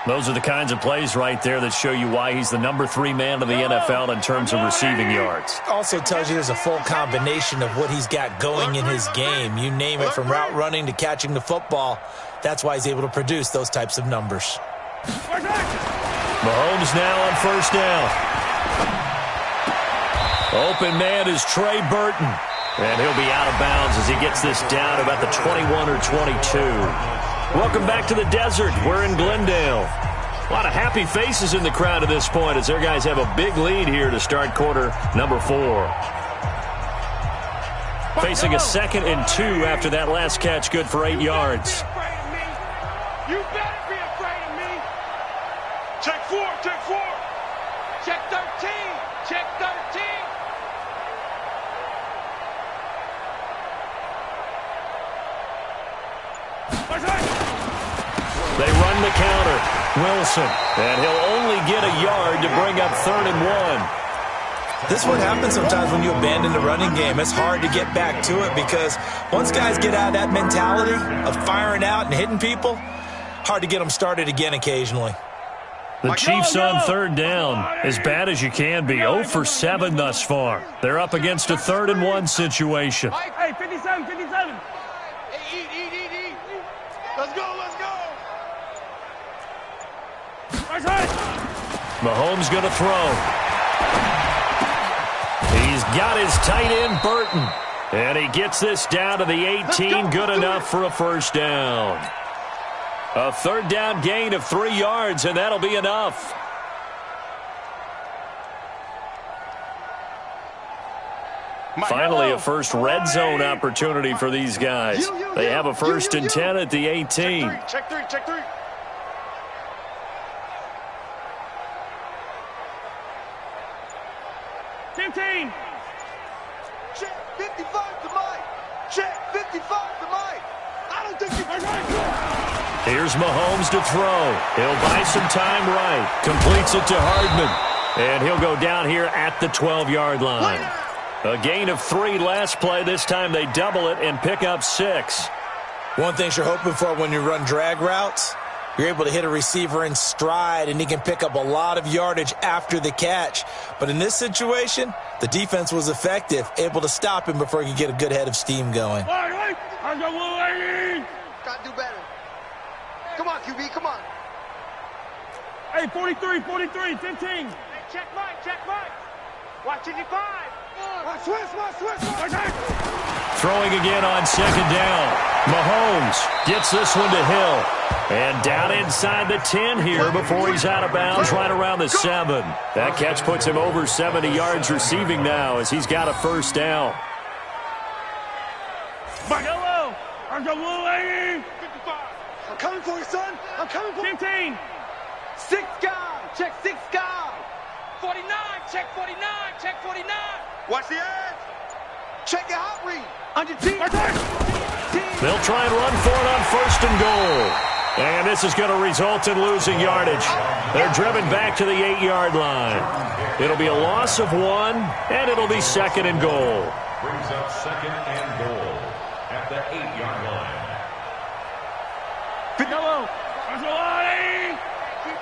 Those are the kinds of plays right there that show you why he's the number 3 man of the NFL in terms of receiving yards.
Also tells you there's a full combination of what he's got going in his game. You name it, from route running to catching the football. That's why he's able to produce those types of numbers.
Mahomes now on first down. Open man is Trey Burton. And he'll be out of bounds as he gets this down about the 21 or 22. Welcome back to the desert. We're in Glendale. A lot of happy faces in the crowd at this point as their guys have a big lead here to start quarter number 4. Facing a second and 2 after that last catch, good for 8 yards.
You better be afraid of me. Check 4, check 4. Check 13, check 13.
They run the counter. Wilson. And he'll only get a yard to bring up 3rd and 1.
This is what happens sometimes when you abandon the running game. It's hard to get back to it because once guys get out of that mentality of firing out and hitting people, hard to get them started again occasionally.
The Chiefs on 3rd down, as bad as you can be, 0 for 7 thus far. They're up against a 3rd and 1 situation.
Hey, 57, 57.
Hey, eat. Let's go.
Mahomes going to throw. He's got his tight end, Burton. And he gets this down to the 18, good enough for a first down. A 3rd down gain of 3 yards, and that'll be enough. Finally, a first red zone opportunity for these guys. They have a 1st and 10 at the 18.
Check 3.
15.
Check 55 to Mike. Check 55 to Mike. I don't think you can.
Here's Mahomes to throw. He'll buy some time right. Completes it to Hardman. And he'll go down here at the 12-yard line. A gain of 3 last play. This time they double it and pick up 6.
One thing you're hoping for when you run drag routes, you're able to hit a receiver in stride, and he can pick up a lot of yardage after the catch. But in this situation, the defense was effective, able to stop him before he could get a good head of steam going.
Got
to do better. Come on, QB, come on.
Hey, 43, 15. Hey, check Mike. Watch 55. Switch.
Throwing again on second down. Mahomes gets this one to Hill. And down inside the 10 here before he's out of bounds right around the 7. That catch puts him over 70 yards receiving now as he's got a first down.
Yellow. I'm the blue lady.
55. I'm coming for you, son. I'm coming for you.
15.
6 guy. Check 6 guy.
49. Check 49. Check 49.
Watch the edge. Check your hot read. Under 10.
They'll try and run for it on first and goal. And this is going to result in losing yardage. They're driven back to the 8-yard line. It'll be a loss of 1, and it'll be second and goal.
Brings up second and goal at the 8-yard line.
Yellow. I'm the line.
Keep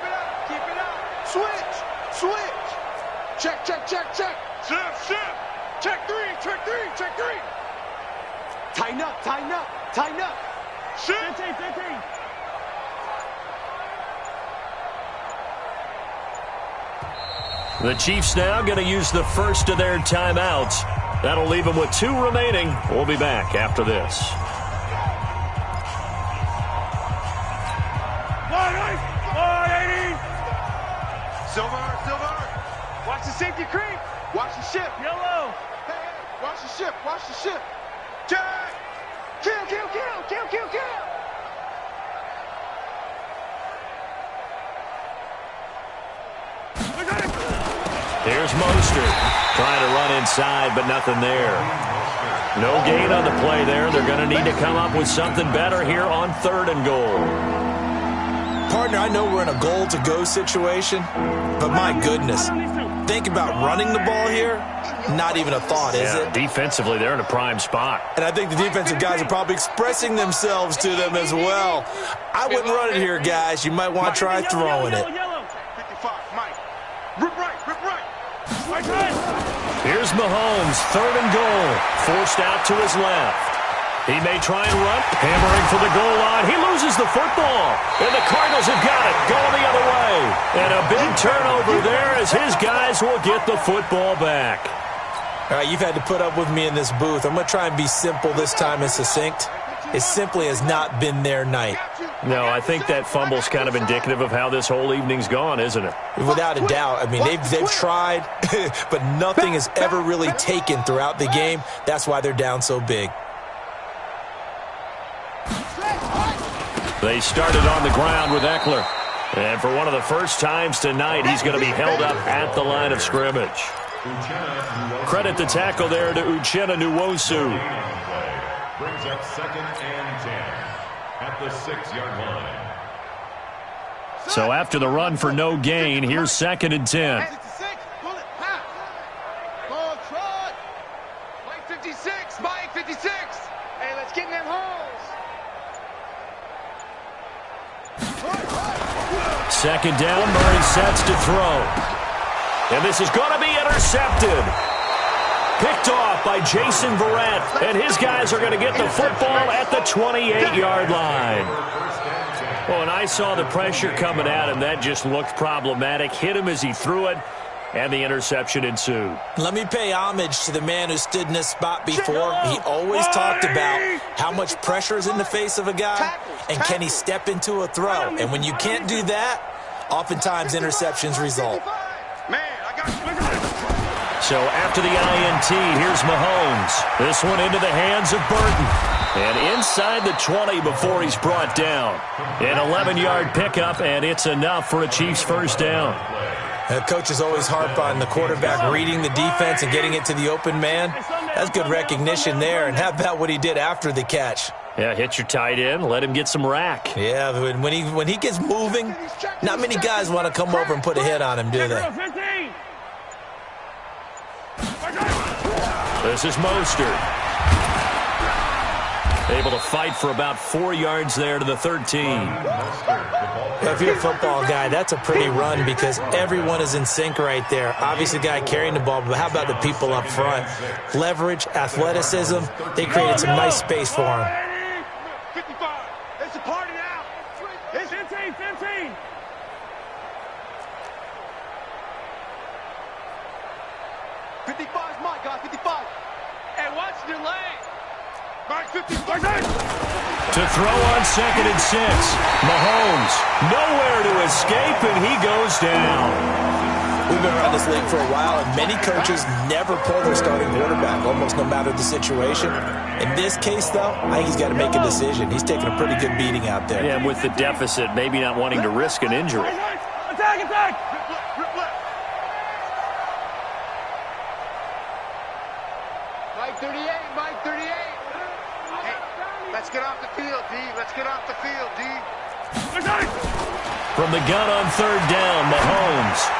it up. Switch. Check. Shift. Check 3. Tighten up. Shift.
15.
The Chiefs now going to use the first of their timeouts. That'll leave them with 2 remaining. We'll be back after this.
Silver. Watch the safety creep. Watch the ship.
Yellow.
Hey, watch the ship. Check. Kill.
Here's Mostert trying to run inside, but nothing there. No gain on the play there. They're going to need to come up with something better here on 3rd and goal.
Partner, I know we're in a goal-to-go situation, but my goodness, think about running the ball here. Not even a thought, is it?
Defensively, they're in a prime spot.
And I think the defensive guys are probably expressing themselves to them as well. I wouldn't run it here, guys. You might want to try throwing it.
55, Mike. Rip right.
Here's Mahomes, 3rd and goal. Forced out to his left. He may try and run. Hammering for the goal line. He loses the football. And the Cardinals have got it. Going the other way. And a big turnover there as his guys will get the football back.
All right, you've had to put up with me in this booth. I'm going to try and be simple this time and succinct. It simply has not been their night.
No, I think that fumble's kind of indicative of how this whole evening's gone, isn't it?
Without a doubt. I mean, they've tried, but nothing has ever really taken throughout the game. That's why they're down so big.
They started on the ground with Eckler. And for one of the first times tonight, he's going to be held up at the line of scrimmage. Credit the tackle there to Uchenna Nwosu.
Brings up second and 10 at the 6-yard line.
So after the run for no gain, here's 2nd and 10.
Mike 56. Hey, let's get in them holes.
2nd down, Murray sets to throw. And this is going to be intercepted. Picked off by Jason Verrett. And his guys are going to get the football at the 28-yard line. Well, and I saw the pressure coming at him. That just looked problematic. Hit him as he threw it, and the interception ensued.
Let me pay homage to the man who stood in this spot before. He always talked about how much pressure is in the face of a guy, and can he step into a throw. And when you can't do that, oftentimes interceptions result.
Man, I got you.
So after the INT, here's Mahomes. This one into the hands of Burton. And inside the 20 before he's brought down. An 11-yard pickup, and it's enough for a Chiefs first down.
Coaches always harp on the quarterback reading the defense and getting it to the open man. That's good recognition there. And how about what he did after the catch?
Yeah, hit your tight end, let him get some rack.
Yeah, when he gets moving, not many guys want to come over and put a hit on him, do they?
This is Mostert. Able to fight for about 4 yards there to the 13.
If you're a football guy, that's a pretty run because everyone is in sync right there. Obviously, the guy carrying the ball, but how about the people up front? Leverage, athleticism, they created some nice space for him.
55. It's a party now. It's 15. 55 is my guy. 55.
Hey, watch the lane.
Mike 55.
To throw on 2nd and 6. Mahomes, nowhere to escape, and he goes down.
We've been around this league for a while, and many coaches never pull their starting quarterback, almost no matter the situation. In this case, though, I think he's got to make a decision. He's taking a pretty good beating out there.
Yeah, and with the deficit, maybe not wanting to risk an injury.
Attack! Mike 38. Hey, let's get off the field, D. Let's get off the field, D.
From the gun on 3rd down, Mahomes.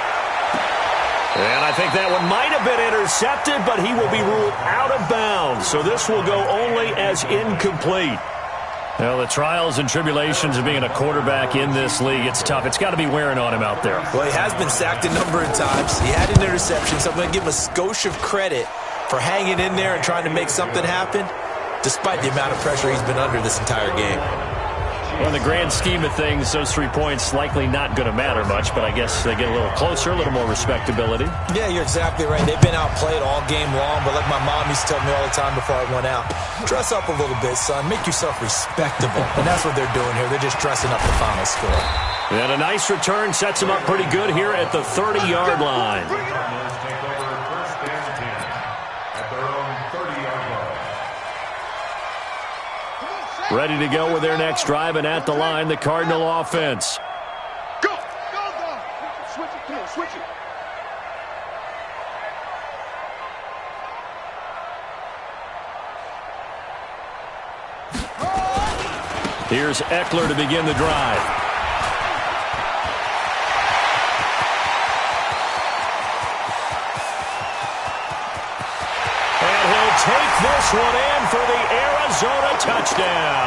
And I think that one might have been intercepted, but he will be ruled out of bounds. So this will go only as incomplete. Well, the trials and tribulations of being a quarterback in this league, it's tough. It's got to be wearing on him out there.
Well, he has been sacked a number of times. He had an interception, so I'm going to give him a skosh of credit for hanging in there and trying to make something happen, despite the amount of pressure he's been under this entire game.
Well, in the grand scheme of things, those 3 points likely not going to matter much, but I guess they get a little closer, a little more respectability.
Yeah, you're exactly right. They've been outplayed all game long, but like my mom used to tell me all the time before I went out, dress up a little bit, son. Make yourself respectable. And that's what they're doing here. They're just dressing up the final score.
And a nice return sets them up pretty good here at the 30-yard line.
Cardinals take over 1st and 10 at their own 30-yard line.
Ready to go with their next drive, and at the line, the Cardinal offense.
Go! Switch it, come on, switch it.
Here's Eckler to begin the drive. And he'll take this one in for the Arizona touchdown.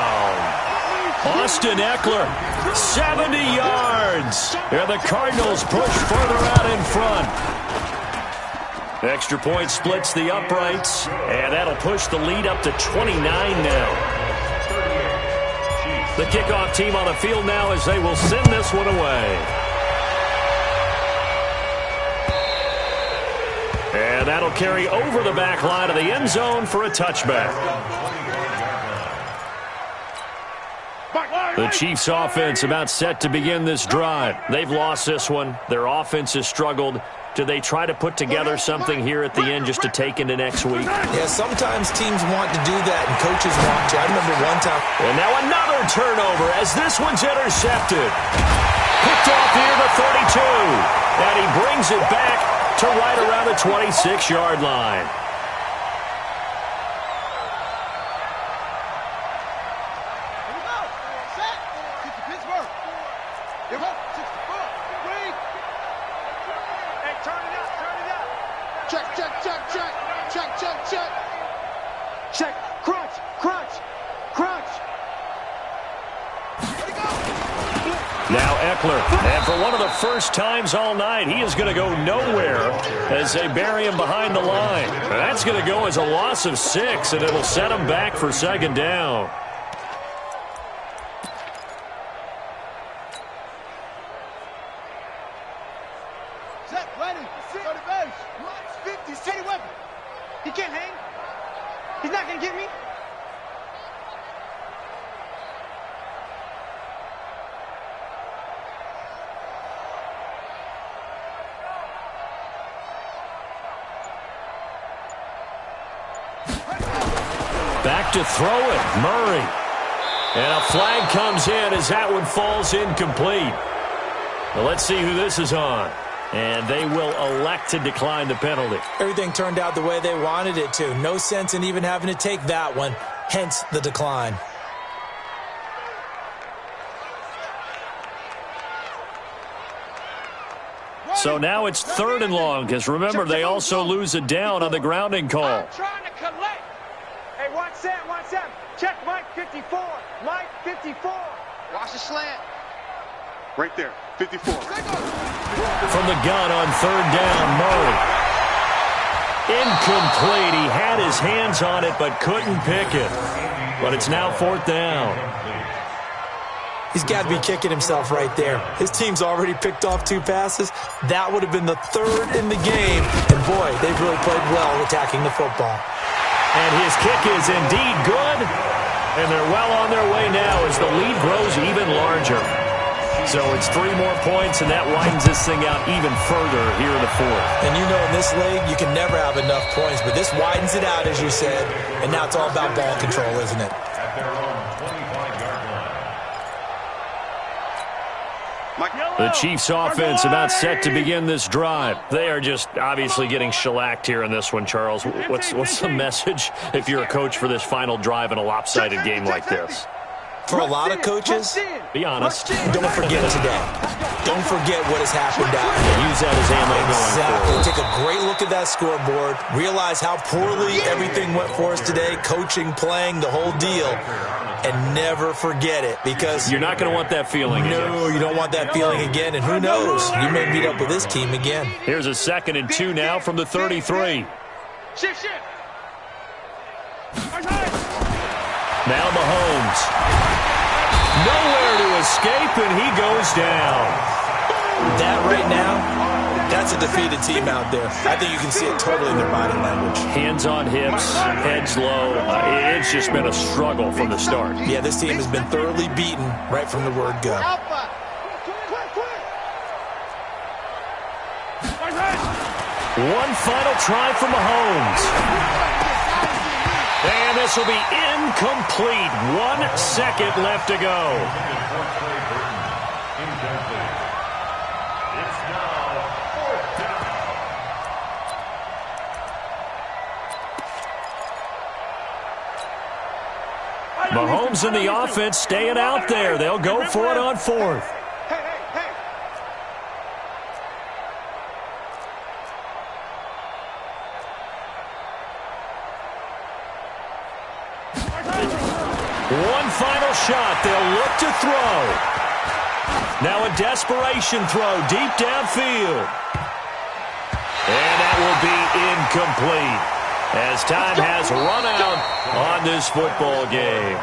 Austin Eckler, 70 yards. And the Cardinals push further out in front. Extra point splits the uprights, and that'll push the lead up to 29 now. The kickoff team on the field now as they will send this one away. And that'll carry over the back line of the end zone for a touchback. The Chiefs' offense about set to begin this drive. They've lost this one. Their offense has struggled. Do they try to put together something here at the end just to take into next week?
Yeah, sometimes teams want to do that and coaches want to. I remember one time.
And now another turnover as this one's intercepted. Picked off near the 32. And he brings it back to right around the 26-yard line.
Check. Crunch.
Now Eckler, and for one of the first times all night, he is going to go nowhere as they bury him behind the line. And that's going to go as a loss of 6, and it'll set him back for 2nd down.
Set, ready. Go to base. 50, steady weapon. He can't hang. He's not going to get me.
Back to throw it, Murray. And a flag comes in as that one falls incomplete. Well, let's see who this is on. And they will elect to decline the penalty.
Everything turned out the way they wanted it to. No sense in even having to take that one, hence the decline.
So now it's 3rd and long, because remember, they also lose a down on the grounding call.
I'm trying to collect.
Hey, watch that. Check Mike 54. Mike 54. Watch the slant.
Right there, 54.
From the gun on 3rd down, Murray. Incomplete. He had his hands on it but couldn't pick it. But it's now 4th down.
He's got to be kicking himself right there. His team's already picked off 2 passes. That would have been the 3rd in the game. And, boy, they've really played well attacking the football.
And his kick is indeed good. And they're well on their way now as the lead grows even larger. So it's 3 more points, and that widens this thing out even further here in the 4th.
And you know in this league, you can never have enough points, but this widens it out, as you said. And now it's all about ball control, isn't it?
At their own 25-yard line.
The Chiefs' offense about set to begin this drive. They are just obviously getting shellacked here in this one, Charles. What's the message if you're a coach for this final drive in a lopsided game like this?
For a lot of coaches,
be honest.
Don't forget today. Don't forget what has happened out here.
Use that as ammo going forward.
Take a great look at that scoreboard. Realize how poorly everything went for us today. Coaching, playing, the whole deal. And never forget it, because
you're not going to want that feeling again.
No, you don't want that feeling again. And who knows? You may meet up with this team again.
Here's a 2nd and 2 now from the 33.
Shift.
Now Mahomes. Nowhere to escape, and he goes down.
That right now, that's a defeated team out there. I think you can see it totally in their body language.
Hands on hips, heads low. It's just been a struggle from the start.
Yeah, this team has been thoroughly beaten right from the word go.
One final try for Mahomes. And this will be incomplete. 1 second left to go.
It's now 4th down.
Mahomes and the offense staying out there. They'll go for it on 4th. One final shot. They'll look to throw. Now a desperation throw deep downfield. And that will be incomplete as time has run out on this football game.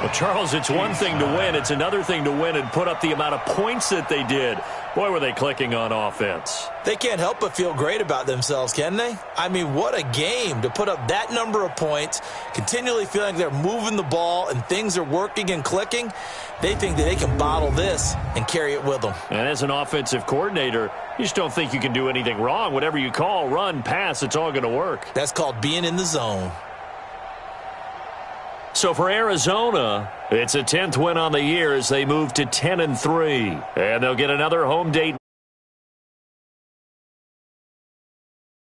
Well, Charles, it's one thing to win. It's another thing to win and put up the amount of points that they did. Boy, were they clicking on offense.
They can't help but feel great about themselves, can they? I mean, what a game to put up that number of points, continually feeling they're moving the ball and things are working and clicking. They think that they can bottle this and carry it with them.
And as an offensive coordinator, you just don't think you can do anything wrong. Whatever you call, run, pass, it's all going to work.
That's called being in the zone.
So for Arizona, it's a 10th win on the year as they move to 10-3. And they'll get another home date